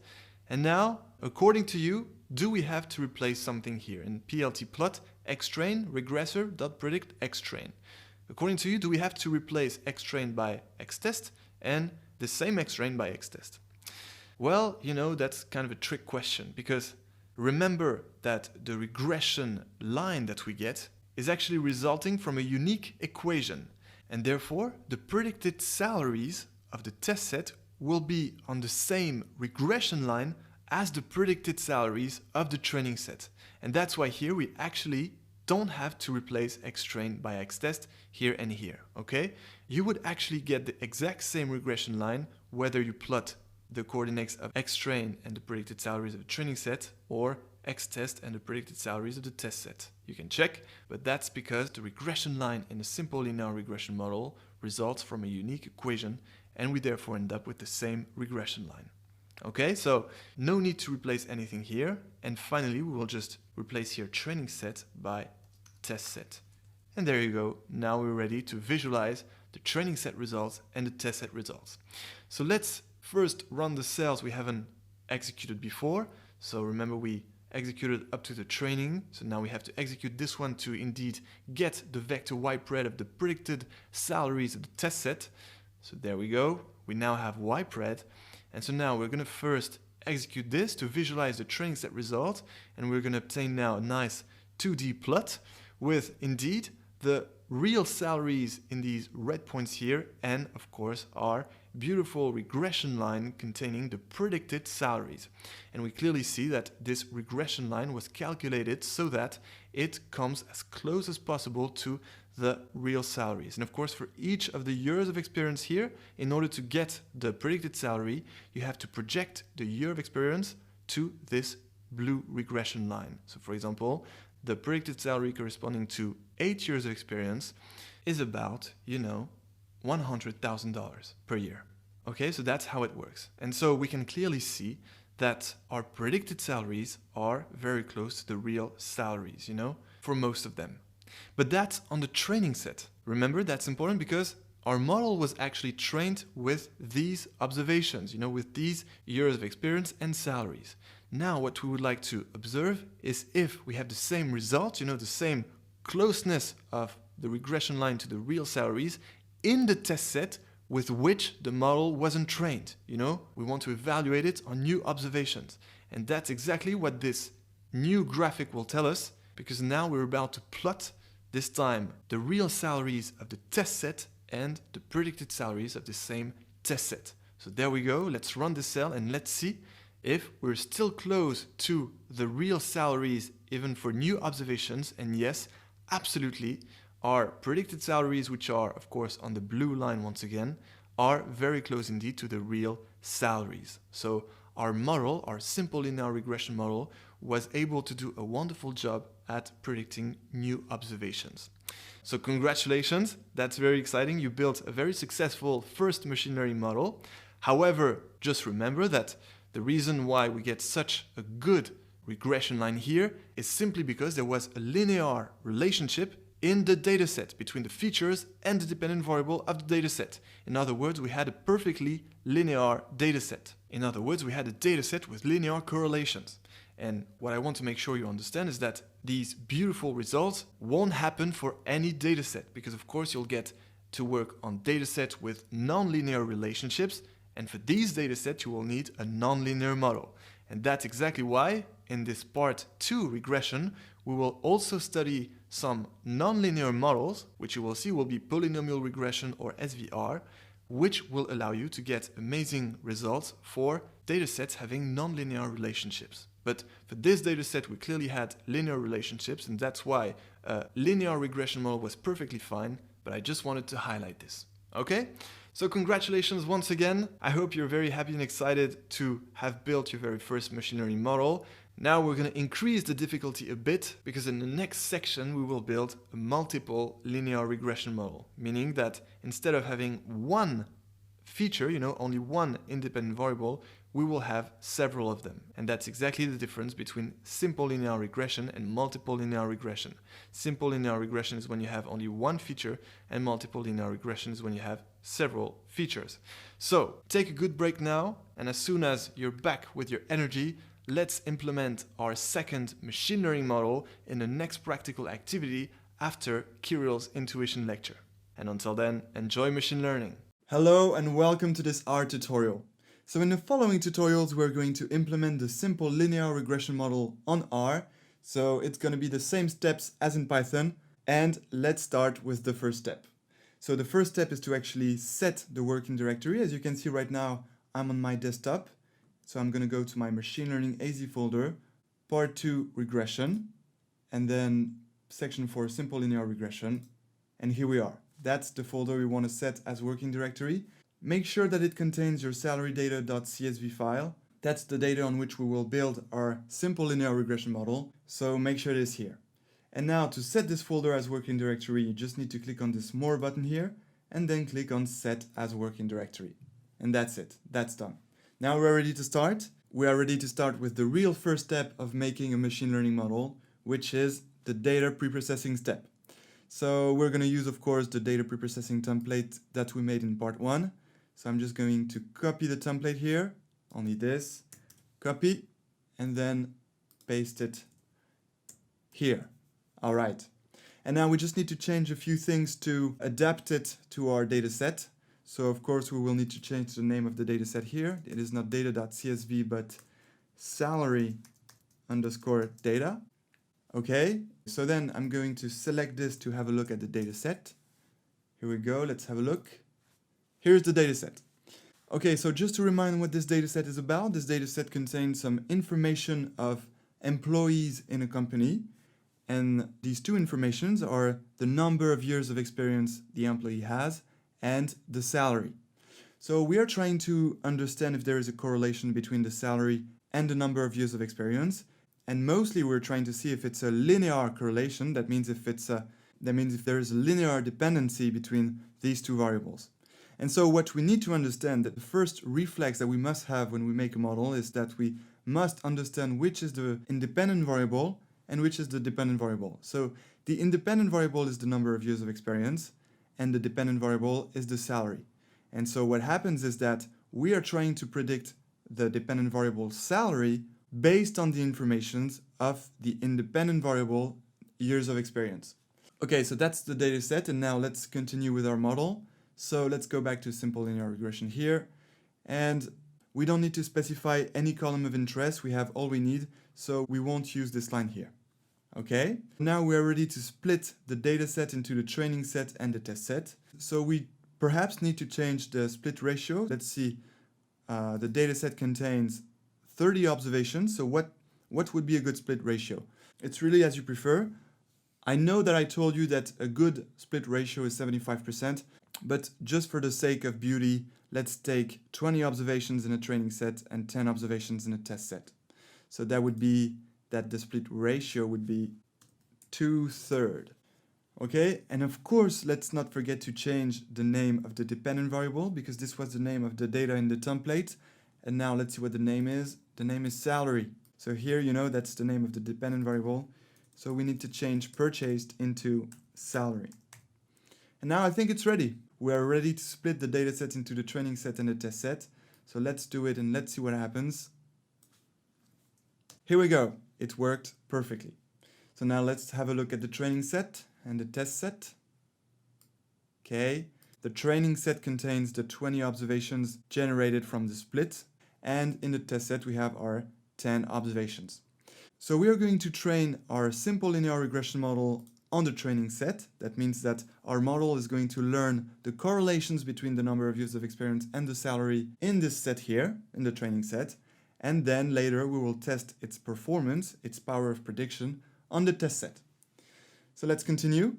And now, according to you, do we have to replace something here in PLT plot xtrain regressor.predict xtrain? According to you, do we have to replace xtrain by xtest and the same xtrain by xtest? Well, that's kind of a trick question, because remember that the regression line that we get is actually resulting from a unique equation, and therefore the predicted salaries of the test set will be on the same regression line as the predicted salaries of the training set. And that's why here we actually don't have to replace xtrain by xtest here and here, okay? You would actually get the exact same regression line whether you plot the coordinates of xtrain and the predicted salaries of the training set, or xtest and the predicted salaries of the test set. You can check, but that's because the regression line in a simple linear regression model results from a unique equation, and we therefore end up with the same regression line. Okay, so no need to replace anything here. And finally, we will just replace here training set by test set. And there you go. Now we're ready to visualize the training set results and the test set results. So let's first run the cells we haven't executed before. So remember, we executed up to the training. So now we have to execute this one to indeed get the vector ypred of the predicted salaries of the test set. So there we go. We now have ypred. And so now we're going to first execute this to visualize the training set result, and we're going to obtain now a nice 2D plot with indeed the real salaries in these red points here, and of course our beautiful regression line containing the predicted salaries. And we clearly see that this regression line was calculated so that it comes as close as possible to the real salaries. And of course, for each of the years of experience here, in order to get the predicted salary, you have to project the year of experience to this blue regression line. So for example, the predicted salary corresponding to 8 years of experience is about, $100,000 per year. Okay, so that's how it works. And so we can clearly see that our predicted salaries are very close to the real salaries, for most of them. But that's on the training set. Remember, that's important because our model was actually trained with these observations, with these years of experience and salaries. Now, what we would like to observe is if we have the same result, the same closeness of the regression line to the real salaries in the test set with which the model wasn't trained. We want to evaluate it on new observations. And that's exactly what this new graphic will tell us, because now we're about to plot, this time, the real salaries of the test set and the predicted salaries of the same test set. So there we go. Let's run the cell and let's see if we're still close to the real salaries even for new observations. And yes, absolutely, our predicted salaries, which are of course on the blue line once again, are very close indeed to the real salaries. So our model, our simple linear regression model, was able to do a wonderful job at predicting new observations. So congratulations, that's very exciting. You built a very successful first machine learning model. However, just remember that the reason why we get such a good regression line here is simply because there was a linear relationship in the dataset between the features and the dependent variable of the dataset. In other words, we had a perfectly linear dataset. In other words, we had a dataset with linear correlations. And what I want to make sure you understand is that these beautiful results won't happen for any dataset, because of course you'll get to work on datasets with nonlinear relationships, and for these datasets you will need a nonlinear model. And that's exactly why in this part 2 regression we will also study some nonlinear models, which you will see will be polynomial regression or SVR, which will allow you to get amazing results for datasets having nonlinear relationships. But for this dataset, we clearly had linear relationships, and that's why a linear regression model was perfectly fine, but I just wanted to highlight this. Okay? So congratulations once again. I hope you're very happy and excited to have built your very first machine learning model. Now we're going to increase the difficulty a bit, because in the next section we will build a multiple linear regression model, meaning that instead of having one feature, only one independent variable, we will have several of them. And that's exactly the difference between simple linear regression and multiple linear regression. Simple linear regression is when you have only one feature, and multiple linear regression is when you have several features. So take a good break now, and as soon as you're back with your energy, let's implement our second machine learning model in the next practical activity after Kirill's intuition lecture. And until then, enjoy machine learning. Hello and welcome to this R tutorial. So in the following tutorials we're going to implement the simple linear regression model on R. So it's going to be the same steps as in Python, and let's start with the first step. So the first step is to actually set the working directory. As you can see right now, I'm on my desktop. So I'm going to go to my machine learning AZ folder, part 2 regression, and then section 4 simple linear regression. And here we are. That's the folder we want to set as working directory. Make sure that it contains your salary data.csv file. That's the data on which we will build our simple linear regression model. So make sure it is here. And now to set this folder as working directory, you just need to click on this more button here and then click on set as working directory. And that's it. That's done. Now we're ready to start. We are ready to start with the real first step of making a machine learning model, which is the data preprocessing step. So we're going to use, of course, the data preprocessing template that we made in part 1. So I'm just going to copy the template here, only this, copy, and then paste it here. All right. And now we just need to change a few things to adapt it to our data set. So of course we will need to change the name of the data set here. It is not data.csv, but salary underscore data. Okay, so then I'm going to select this to have a look at the data set. Here we go, let's have a look. Here's the data set. Okay, so just to remind what this data set is about, this data set contains some information of employees in a company. And these two informations are the number of years of experience the employee has and the salary. So we are trying to understand if there is a correlation between the salary and the number of years of experience. And mostly we're trying to see if it's a linear correlation. That means if there is a linear dependency between these two variables. And so what we need to understand, that the first reflex that we must have when we make a model, is that we must understand which is the independent variable and which is the dependent variable. So the independent variable is the number of years of experience, and the dependent variable is the salary. And so what happens is that we are trying to predict the dependent variable salary based on the informations of the independent variable years of experience. Okay, so that's the data set, and now let's continue with our model. So let's go back to simple linear regression here. And we don't need to specify any column of interest. We have all we need, so we won't use this line here. Okay, now we're ready to split the data set into the training set and the test set. So we perhaps need to change the split ratio. Let's see, the data set contains 30 observations. So what would be a good split ratio? It's really as you prefer. I know that I told you that a good split ratio is 75%, but just for the sake of beauty, let's take 20 observations in a training set and 10 observations in a test set. So that would be that the split ratio would be 2/3. Okay, and of course, let's not forget to change the name of the dependent variable because this was the name of the data in the template. And now let's see what the name is. The name is salary. So here, you know, that's the name of the dependent variable. So we need to change purchased into salary. And now I think it's ready. We are ready to split the data set into the training set and the test set. So let's do it and let's see what happens. Here we go. It worked perfectly. So now let's have a look at the training set and the test set. Okay. The training set contains the 20 observations generated from the split. And in the test set, we have our 10 observations. So we are going to train our simple linear regression model on the training set. That means that our model is going to learn the correlations between the number of years of experience and the salary in this set here, in the training set. And then later we will test its performance, its power of prediction on the test set. So let's continue.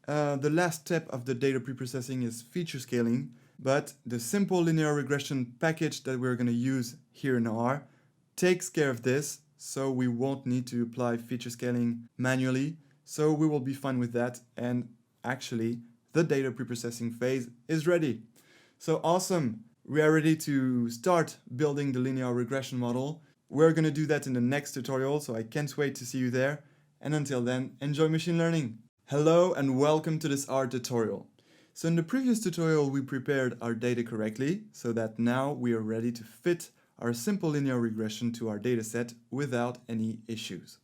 The last step of the data preprocessing is feature scaling, but the simple linear regression package that we're going to use here in R takes care of this, so we won't need to apply feature scaling manually. So we will be fine with that, and actually the data preprocessing phase is ready. So awesome! We are ready to start building the linear regression model. We're going to do that in the next tutorial, so I can't wait to see you there. And until then, enjoy machine learning! Hello and welcome to this R tutorial. So in the previous tutorial, we prepared our data correctly, so that now we are ready to fit our simple linear regression to our dataset without any issues.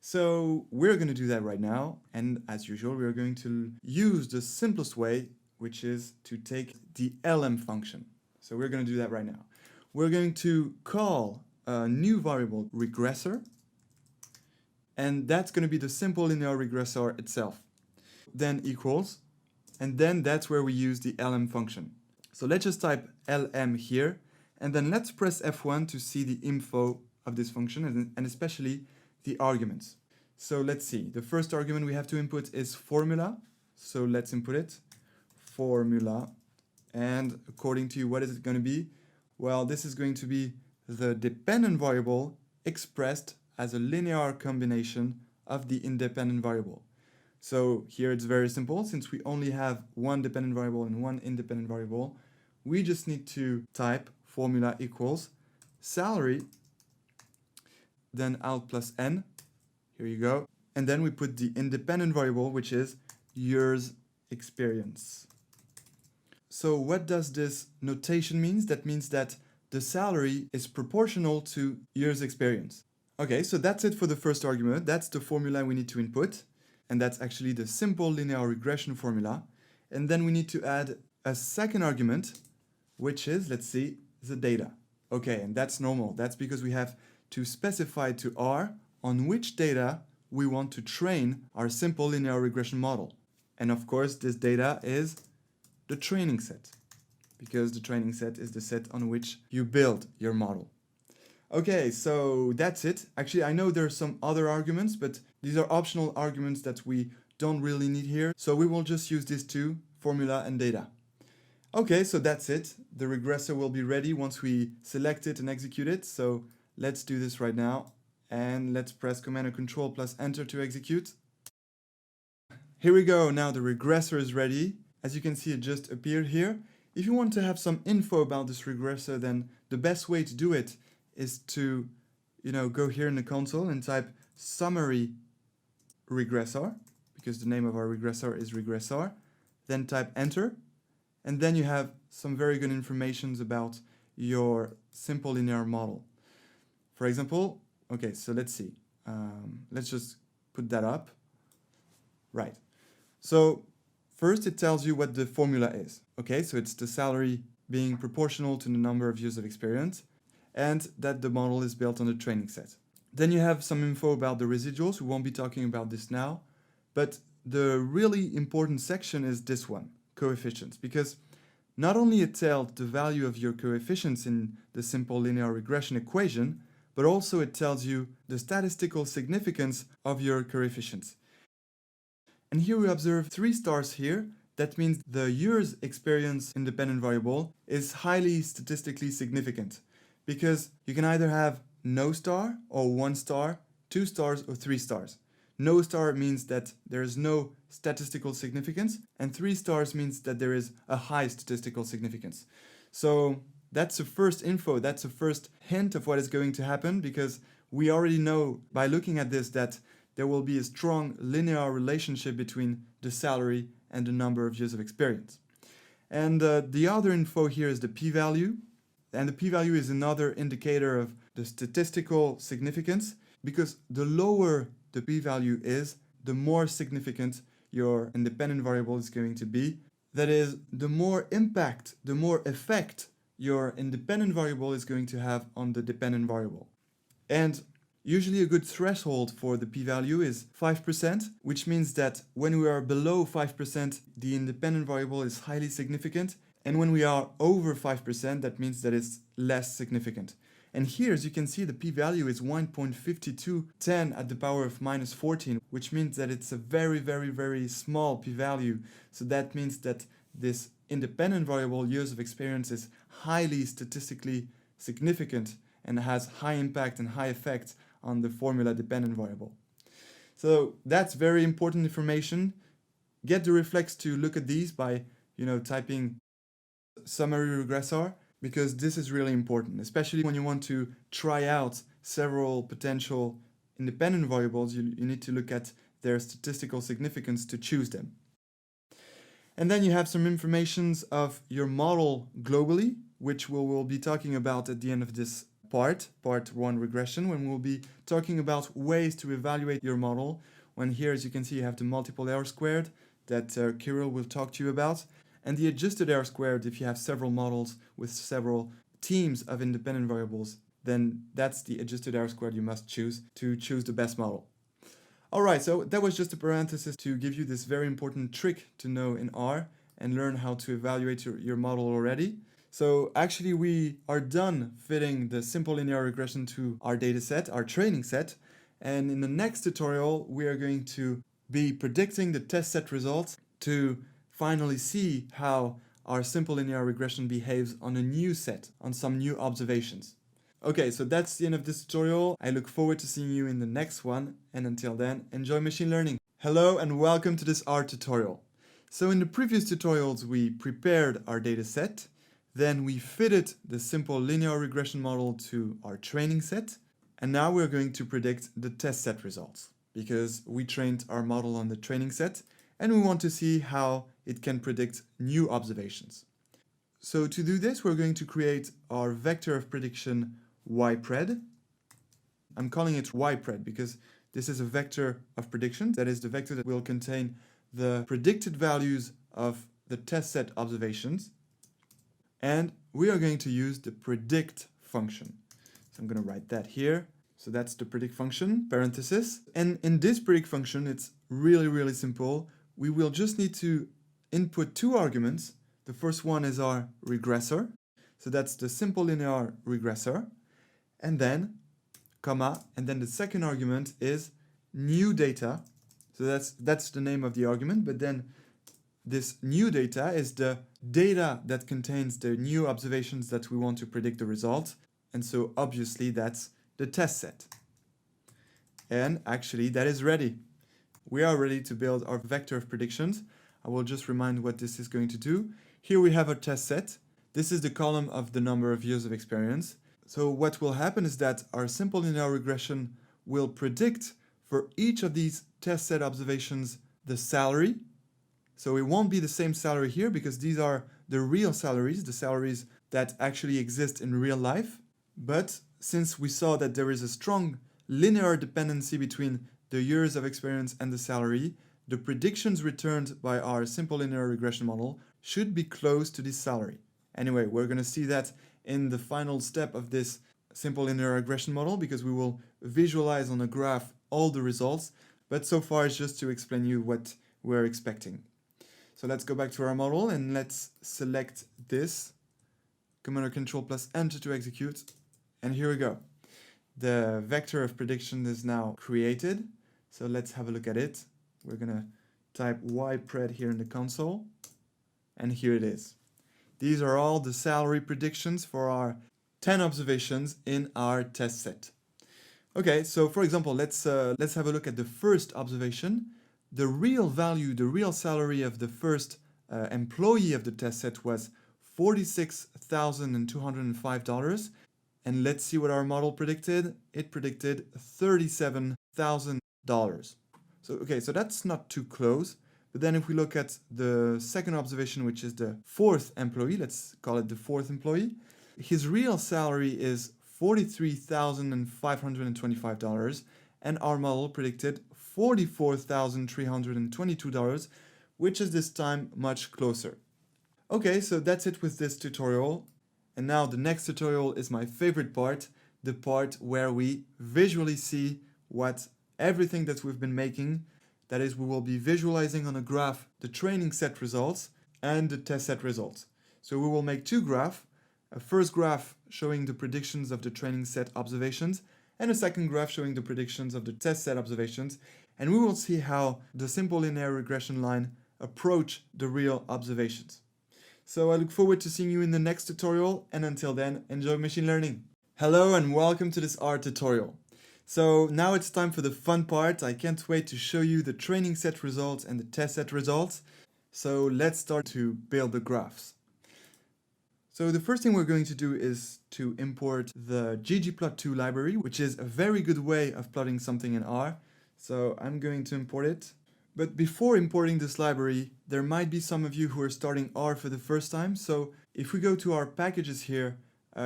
So we're going to do that right now, and as usual, we're going to use the simplest way, which is to take the lm function. So we're going to do that right now. We're going to call a new variable regressor, and that's going to be the simple linear regressor itself. Then equals, and then that's where we use the lm function. So let's just type lm here, and then let's press F1 to see the info of this function, and especially the arguments. So let's see, the first argument we have to input is formula. So let's input it, formula. And according to you, what is it going to be? Well, this is going to be the dependent variable expressed as a linear combination of the independent variable. So here it's very simple. Since we only have one dependent variable and one independent variable, we just need to type formula equals salary, then alt plus n. Here you go. And then we put the independent variable, which is years experience. So what does this notation mean? That means that the salary is proportional to years experience. Okay, so that's it for the first argument. That's the formula we need to input. And that's actually the simple linear regression formula. And then we need to add a second argument, which is, let's see, the data. Okay, and that's normal. That's because we have to specify to R on which data we want to train our simple linear regression model. And of course, this data is the training set, because the training set is the set on which you build your model. Okay, so that's it. Actually, I know there are some other arguments, but these are optional arguments that we don't really need here. So we will just use these two, formula and data. Okay, so that's it. The regressor will be ready once we select it and execute it. So let's do this right now. And let's press Command and Control plus Enter to execute. Here we go. Now the regressor is ready. As you can see, it just appeared here. If you want to have some info about this regressor, then the best way to do it is to, go here in the console and type summary regressor, because the name of our regressor is regressor. Then type enter, and then you have some very good information about your simple linear model. For example, okay, so let's see. Let's just put that up. Right. So First, it tells you what the formula is. Okay, so it's the salary being proportional to the number of years of experience, and that the model is built on the training set. Then you have some info about the residuals. We won't be talking about this now, but the really important section is this one, coefficients, because not only it tells the value of your coefficients in the simple linear regression equation, but also it tells you the statistical significance of your coefficients. And here we observe 3 stars here. That means the year's experience independent variable is highly statistically significant, because you can either have no star or 1 star, 2 stars or 3 stars. No star means that there is no statistical significance, and 3 stars means that there is a high statistical significance. So that's the first info, that's the first hint of what is going to happen, because we already know by looking at this that there will be a strong linear relationship between the salary and the number of years of experience. And the other info here is the p-value, and the p-value is another indicator of the statistical significance, because the lower the p-value is, the more significant your independent variable is going to be. That is, the more impact, the more effect your independent variable is going to have on the dependent variable. And usually a good threshold for the p-value is 5%, which means that when we are below 5%, the independent variable is highly significant, and when we are over 5%, that means that it's less significant. And here, as you can see, the p-value is 1.5210 at the power of minus 14, which means that it's a very, very, very small p-value. So that means that this independent variable, years of experience, is highly statistically significant and has high impact and high effect on the formula dependent variable. So that's very important information. Get the Reflex to look at these by, typing summary regressor, because this is really important, especially when you want to try out several potential independent variables. You need to look at their statistical significance to choose them. And then you have some informations of your model globally, which we'll be talking about at the end of this part 1 regression, when we'll be talking about ways to evaluate your model. When here, as you can see, you have the multiple R squared that Kirill will talk to you about, and the adjusted R squared if you have several models with several teams of independent variables. Then that's the adjusted R squared you must choose to choose the best model. Alright, so that was just a parenthesis to give you this very important trick to know in R and learn how to evaluate your model already. So actually we are done fitting the simple linear regression to our data set, our training set, and in the next tutorial we are going to be predicting the test set results to finally see how our simple linear regression behaves on a new set, on some new observations. Okay, so that's the end of this tutorial. I look forward to seeing you in the next one, and until then, enjoy machine learning. Hello and welcome to this R tutorial. So in the previous tutorials we prepared our data set, then we fitted the simple linear regression model to our training set, and now we're going to predict the test set results, because we trained our model on the training set, and we want to see how it can predict new observations. So to do this, we're going to create our vector of prediction ypred. I'm calling it ypred because this is a vector of prediction. That is the vector that will contain the predicted values of the test set observations. And we are going to use the predict function. So I'm going to write that here. So that's the predict function, parenthesis. And in this predict function, it's really, really simple. We will just need to input 2 arguments. The first one is our regressor. So that's the simple linear regressor. And then, comma, and then the second argument is new data. So that's the name of the argument, but then this new data is the data that contains the new observations that we want to predict the result. And so obviously that's the test set. And actually that is ready. We are ready to build our vector of predictions. I will just remind what this is going to do. Here we have our test set. This is the column of the number of years of experience. So what will happen is that our simple linear regression will predict for each of these test set observations the salary. So it won't be the same salary here because these are the real salaries, the salaries that actually exist in real life. But since we saw that there is a strong linear dependency between the years of experience and the salary, the predictions returned by our simple linear regression model should be close to this salary. Anyway, we're going to see that in the final step of this simple linear regression model, because we will visualize on a graph all the results, but so far it's just to explain you what we're expecting. So let's go back to our model and let's select this, Command or Control plus Enter to execute, and here we go. The vector of prediction is now created, so let's have a look at it. We're gonna type ypred here in the console, and here it is. These are all the salary predictions for our 10 observations in our test set. Okay, so for example, let's have a look at the first observation. The real value, the real salary of the first employee of the test set was $46,205. And let's see what our model predicted. It predicted $37,000. So that's not too close. But then if we look at the second observation, which is the fourth employee, let's call it the fourth employee, his real salary is $43,525, and our model predicted $44,322, which is this time much closer. Okay, so that's it with this tutorial. And now the next tutorial is my favorite part, the part where we visually see what everything that we've been making. That is, we will be visualizing on a graph the training set results and the test set results. So we will make two graphs, a first graph showing the predictions of the training set observations, and a second graph showing the predictions of the test set observations, and we will see how the simple linear regression line approach the real observations. So I look forward to seeing you in the next tutorial, and until then, enjoy machine learning. Hello and welcome to this R tutorial. So now it's time for the fun part. I can't wait to show you the training set results and the test set results. So let's start to build the graphs. So the first thing we're going to do is to import the ggplot2 library, which is a very good way of plotting something in R. So I'm going to import it. But before importing this library, there might be some of you who are starting R for the first time. So if we go to our packages here,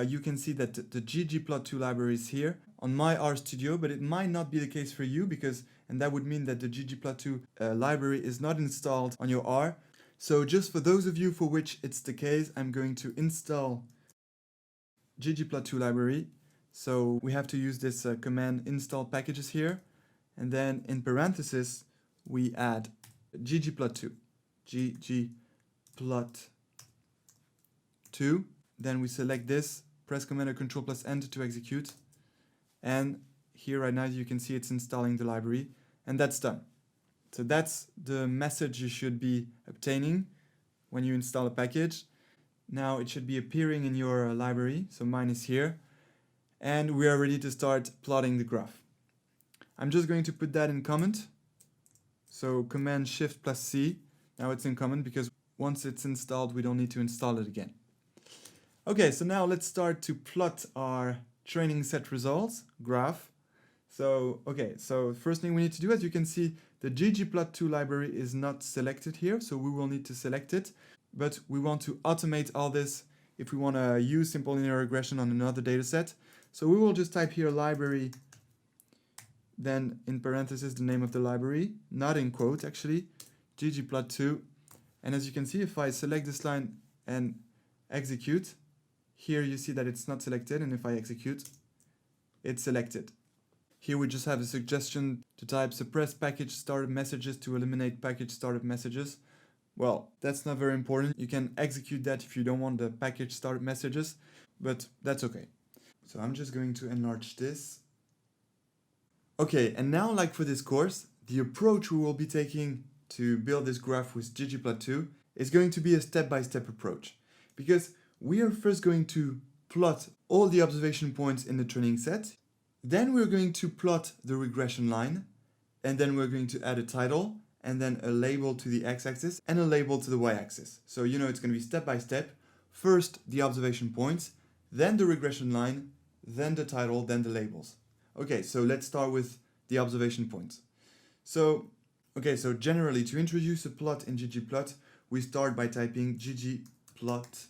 you can see that the ggplot2 library is here on my RStudio, but it might not be the case for you and that would mean that the ggplot2 library is not installed on your R. So just for those of you for which it's the case, I'm going to install ggplot2 library. So we have to use this command install packages here, and then in parentheses, we add ggplot2, ggplot2, then we select this, press Command or Control plus Enter to execute, and here right now you can see it's installing the library, and that's done. So that's the message you should be obtaining when you install a package. Now it should be appearing in your library, so mine is here, and we are ready to start plotting the graph. I'm just going to put that in comment. So Command Shift plus C, now it's in comment because once it's installed, we don't need to install it again. Okay, so now let's start to plot our training set results graph. So first thing we need to do, as you can see, the ggplot2 library is not selected here, so we will need to select it. But we want to automate all this if we want to use simple linear regression on another data set. So we will just type here library, then in parentheses the name of the library, not in quote actually, ggplot2. And as you can see, if I select this line and execute, here you see that it's not selected, and if I execute, it's selected. Here we just have a suggestion to type suppress package startup messages to eliminate package startup messages. Well, that's not very important. You can execute that if you don't want the package startup messages, but that's okay. So I'm just going to enlarge this. Okay, and now like for this course, the approach we will be taking to build this graph with ggplot2 is going to be a step-by-step approach, because we are first going to plot all the observation points in the training set, then we're going to plot the regression line, and then we're going to add a title, and then a label to the x-axis and a label to the y-axis. So you know it's going to be step-by-step, first the observation points, then the regression line, then the title, then the labels. Okay, so let's start with the observation points. So generally to introduce a plot in ggplot, we start by typing ggplot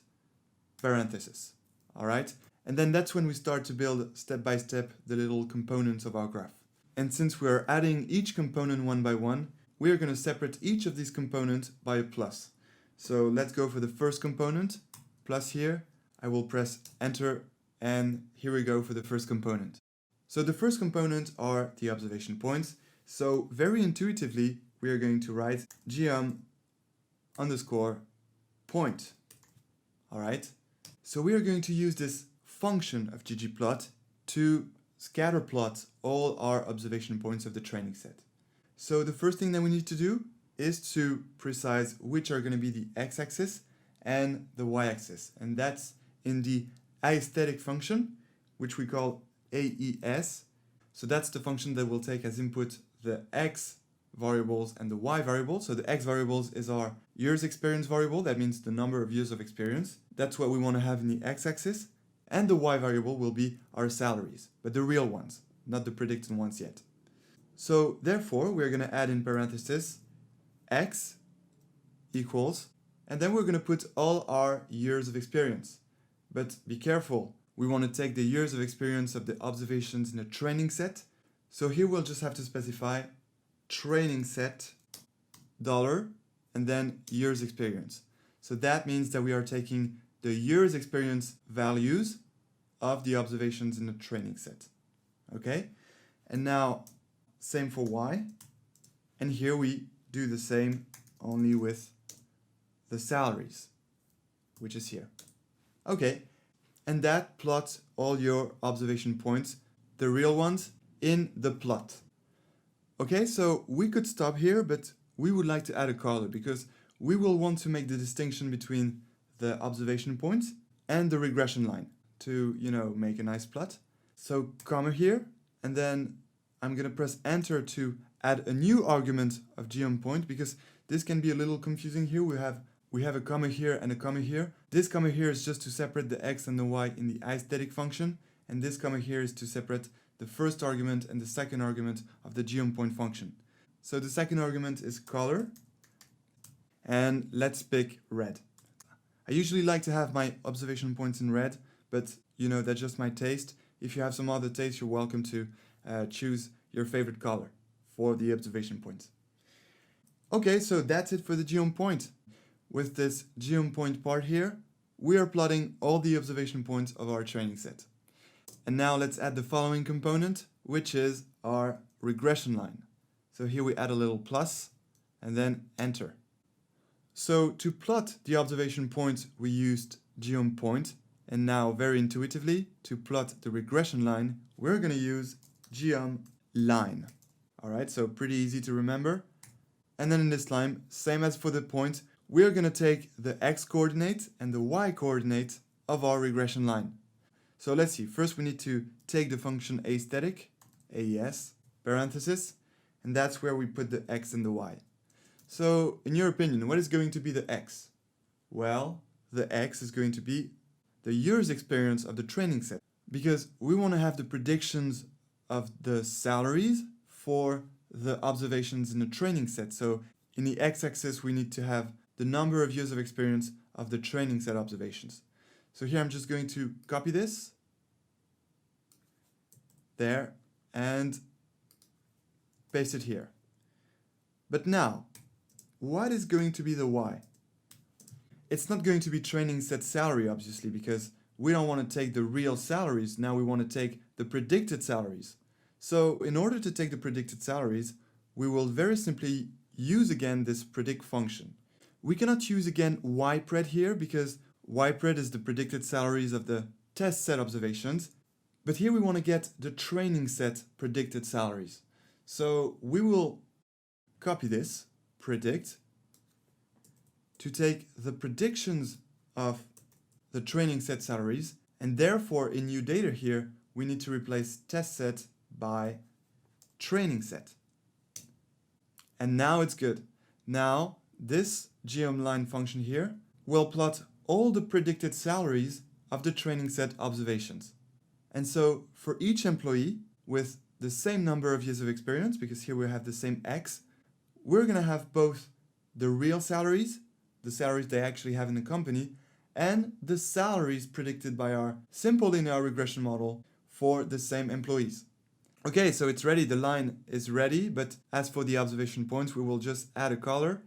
parentheses, all right? And then that's when we start to build step by step the little components of our graph. And since we're adding each component one by one, we are going to separate each of these components by a plus. So let's go for the first component, plus here. I will press enter, and here we go for the first component. So the first component are the observation points. So very intuitively, we are going to write geom underscore point. All right. So we are going to use this function of ggplot to scatter plot all our observation points of the training set. So the first thing that we need to do is to precise which are going to be the x-axis and the y-axis. And that's in the aesthetic function, which we call AES. So that's the function that will take as input the x variables and the y variables. So the x variables is our years experience variable. That means the number of years of experience. That's what we want to have in the x-axis. And the y variable will be our salaries, but the real ones, not the predicted ones yet. So therefore, we're going to add in parentheses x equals, and then we're going to put all our years of experience. But be careful, we want to take the years of experience of the observations in a training set. So here we'll just have to specify training set dollar and then years experience. So that means that we are taking the years experience values of the observations in the training set. Okay? And now same for y. And here we do the same only with the salaries, which is here. Okay. And that plots all your observation points, the real ones, in the plot. Okay, so we could stop here, but we would like to add a color because we will want to make the distinction between the observation points and the regression line to, make a nice plot. So comma here, and then I'm going to press enter to add a new argument of geom point because this can be a little confusing here. We have a comma here and a comma here. This comma here is just to separate the x and the y in the aesthetic function, and this comma here is to separate the first argument and the second argument of the geom point function. So the second argument is color, and let's pick red. I usually like to have my observation points in red, but that's just my taste. If you have some other taste, you're welcome to choose your favorite color for the observation points. Okay, so that's it for the geom point. With this geom point part here, we are plotting all the observation points of our training set. And now let's add the following component, which is our regression line. So here we add a little plus and then enter. So to plot the observation points, we used geom point, and now very intuitively, to plot the regression line, we're going to use geom line. All right, so pretty easy to remember. And then in this line, same as for the point, we're going to take the x coordinate and the y coordinate of our regression line. So let's see, first we need to take the function aesthetic, AES, parenthesis, and that's where we put the x and the y. So in your opinion, what is going to be the x? Well, the x is going to be the year's experience of the training set, because we want to have the predictions of the salaries for the observations in the training set. So in the x-axis, we need to have the number of years of experience of the training set observations. So here I'm just going to copy this there and paste it here. But now, what is going to be the y? It's not going to be training set salary, obviously, because we don't want to take the real salaries. Now we want to take the predicted salaries. So in order to take the predicted salaries, we will very simply use again this predict function. We cannot use again ypred here because ypred is the predicted salaries of the test set observations. But here we want to get the training set predicted salaries. So we will copy this, predict, to take the predictions of the training set salaries, and therefore in new data here, we need to replace test set by training set. And now it's good. Now this geom line function here will plot all the predicted salaries of the training set observations. And so for each employee with the same number of years of experience, because here we have the same X, we're going to have both the real salaries, the salaries they actually have in the company, and the salaries predicted by our simple linear regression model for the same employees. Okay, so it's ready, the line is ready, but as for the observation points, we will just add a color,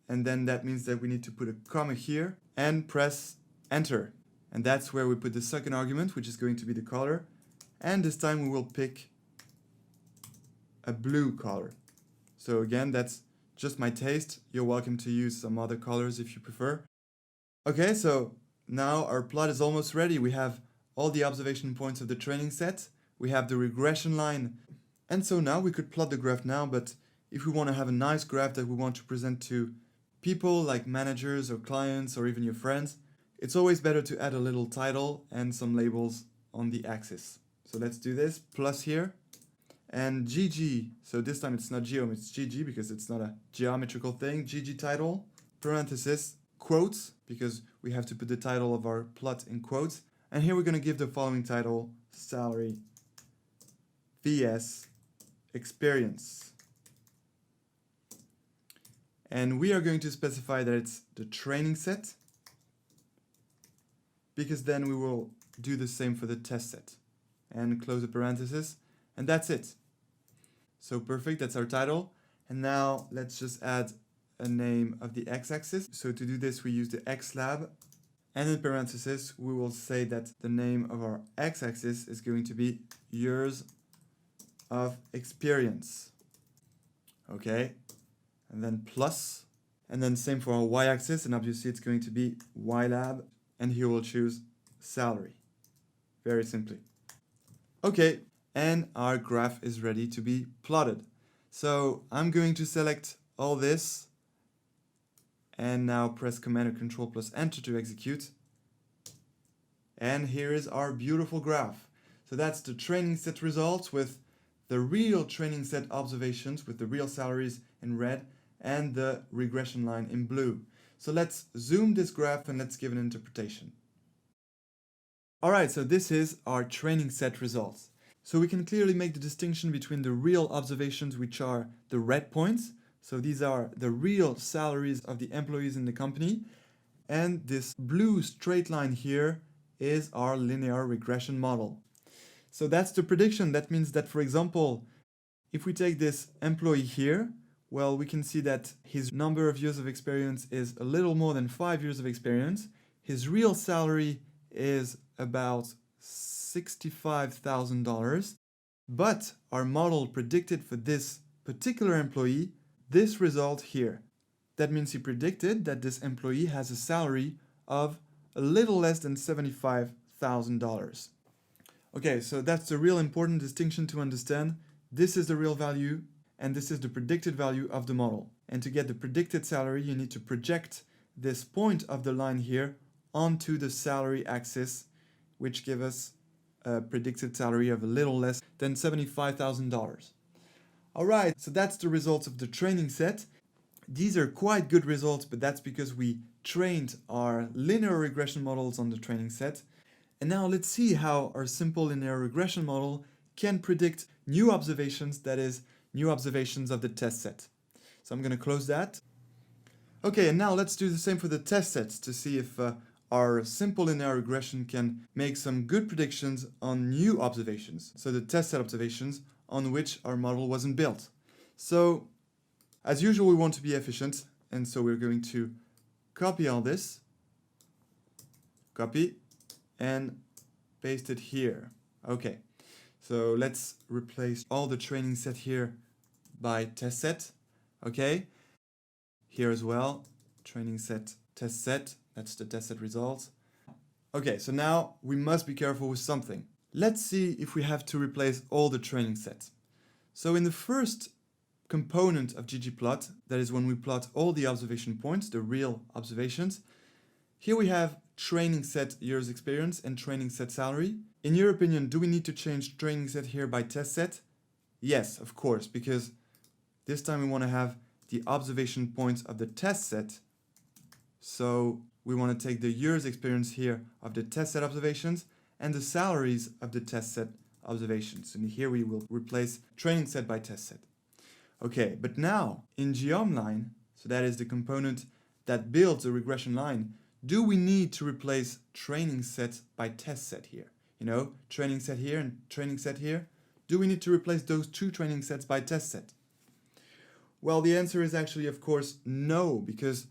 and then that means that we need to put a comma here and press enter. And that's where we put the second argument, which is going to be the color, and this time we will pick a blue color. So again, that's just my taste. You're welcome to use some other colors if you prefer. Okay, so now our plot is almost ready. We have all the observation points of the training set. We have the regression line. And so now we could plot the graph now, but if we want to have a nice graph that we want to present to people like managers or clients or even your friends, it's always better to add a little title and some labels on the axis. So let's do this, plus here. And GG, so this time it's not geom, it's GG because it's not a geometrical thing. GG title, parenthesis, quotes, because we have to put the title of our plot in quotes. And here we're going to give the following title, salary vs experience. And we are going to specify that it's the training set, because then we will do the same for the test set. And close the parenthesis, and that's it. So perfect, that's our title. And now let's just add a name of the x-axis. So to do this, we use the xlab. And in parentheses, we will say that the name of our x-axis is going to be years of experience. Okay, and then plus. And then same for our y-axis, and obviously it's going to be ylab. And here we'll choose salary. Very simply. Okay, and our graph is ready to be plotted. So I'm going to select all this and now press Command or Control plus Enter to execute. And here is our beautiful graph. So that's the training set results with the real training set observations with the real salaries in red and the regression line in blue. So let's zoom this graph and let's give an interpretation. Alright, so this is our training set results. So we can clearly make the distinction between the real observations, which are the red points. So these are the real salaries of the employees in the company. And this blue straight line here is our linear regression model. So that's the prediction. That means that, for example, if we take this employee here, well, we can see that his number of years of experience is a little more than 5 years of experience. His real salary is about $65,000, but our model predicted for this particular employee this result here. That means he predicted that this employee has a salary of a little less than $75,000. Okay, so that's the real important distinction to understand. This is the real value and this is the predicted value of the model. And to get the predicted salary, you need to project this point of the line here onto the salary axis, which gives us a predicted salary of a little less than $75,000. Alright, so that's the results of the training set. These are quite good results, but that's because we trained our linear regression models on the training set. And now let's see how our simple linear regression model can predict new observations, that is, new observations of the test set. So I'm going to close that. Okay, and now let's do the same for the test sets to see if our simple linear regression can make some good predictions on new observations. So the test set observations on which our model wasn't built. So as usual, we want to be efficient, and so we're going to copy all this, copy, and paste it here. Okay, so let's replace all the training set here by test set. Okay, here as well, training set, test set, that's the test set results. Okay, so now we must be careful with something. Let's see if we have to replace all the training sets. So in the first component of ggplot, that is when we plot all the observation points, the real observations, here we have training set years experience and training set salary. In your opinion, do we need to change training set here by test set? Yes, of course, because this time we want to have the observation points of the test set. So we want to take the years experience here of the test set observations and the salaries of the test set observations. And here we will replace training set by test set. Okay, but now in geom_line, so that is the component that builds the regression line, do we need to replace training set by test set here? You know, training set here and training set here. do we need to replace those two training sets by test set? Well, the answer is actually, of course, no, because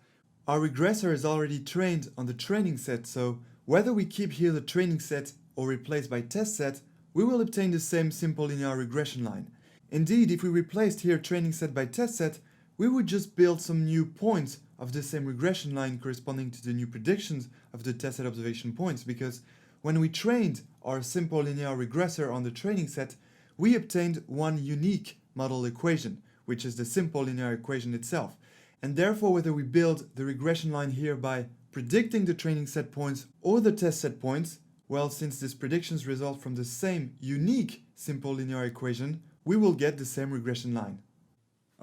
our regressor is already trained on the training set, so whether we keep here the training set or replace by test set, we will obtain the same simple linear regression line. Indeed, if we replaced here training set by test set, we would just build some new points of the same regression line corresponding to the new predictions of the test set observation points, because when we trained our simple linear regressor on the training set, we obtained one unique model equation, which is the simple linear equation itself. And therefore, whether we build the regression line here by predicting the training set points or the test set points, well, since these predictions result from the same unique simple linear equation, we will get the same regression line.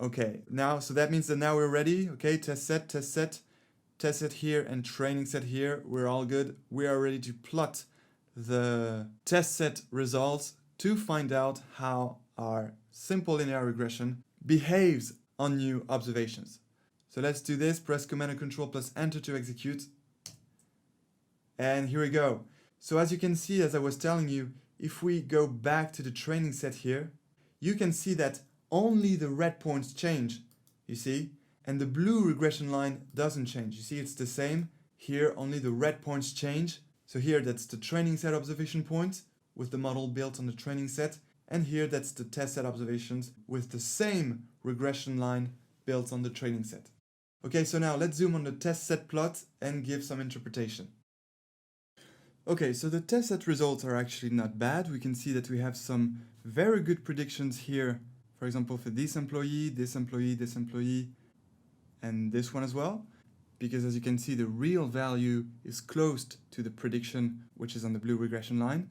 Okay, so that means that now we're ready. Okay, test set here, and training set here. We're all good. We are ready to plot the test set results to find out how our simple linear regression behaves on new observations. So let's do this. Press Command and Control plus Enter to execute. And here we go. So as you can see, as I was telling you, if we go back to the training set here, you can see that only the red points change, you see, and the blue regression line doesn't change. You see, it's the same. Here, only the red points change. So here, that's the training set observation points with the model built on the training set. And here, that's the test set observations with the same regression line built on the training set. Okay, so now let's zoom on the test set plot and give some interpretation. Okay, so the test set results are actually not bad. We can see that we have some very good predictions here. For example, for this employee, this employee, this employee, and this one as well. Because as you can see, the real value is close to the prediction, which is on the blue regression line.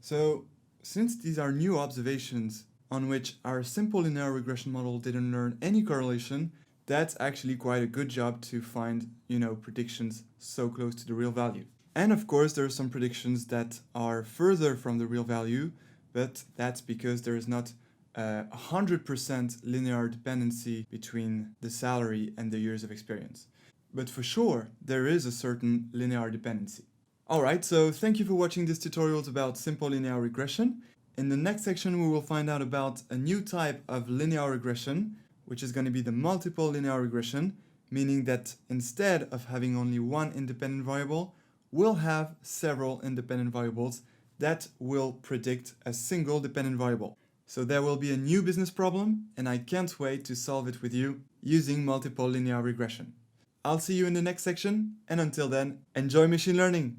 So since these are new observations on which our simple linear regression model didn't learn any correlation, that's actually quite a good job to find, predictions so close to the real value. And of course, there are some predictions that are further from the real value, but that's because there is not 100% linear dependency between the salary and the years of experience. But for sure, there is a certain linear dependency. Alright, so thank you for watching this tutorial about simple linear regression. In the next section, we will find out about a new type of linear regression, which is going to be the multiple linear regression, meaning that instead of having only one independent variable, we'll have several independent variables that will predict a single dependent variable. So there will be a new business problem, and I can't wait to solve it with you using multiple linear regression. I'll see you in the next section, and until then, enjoy machine learning!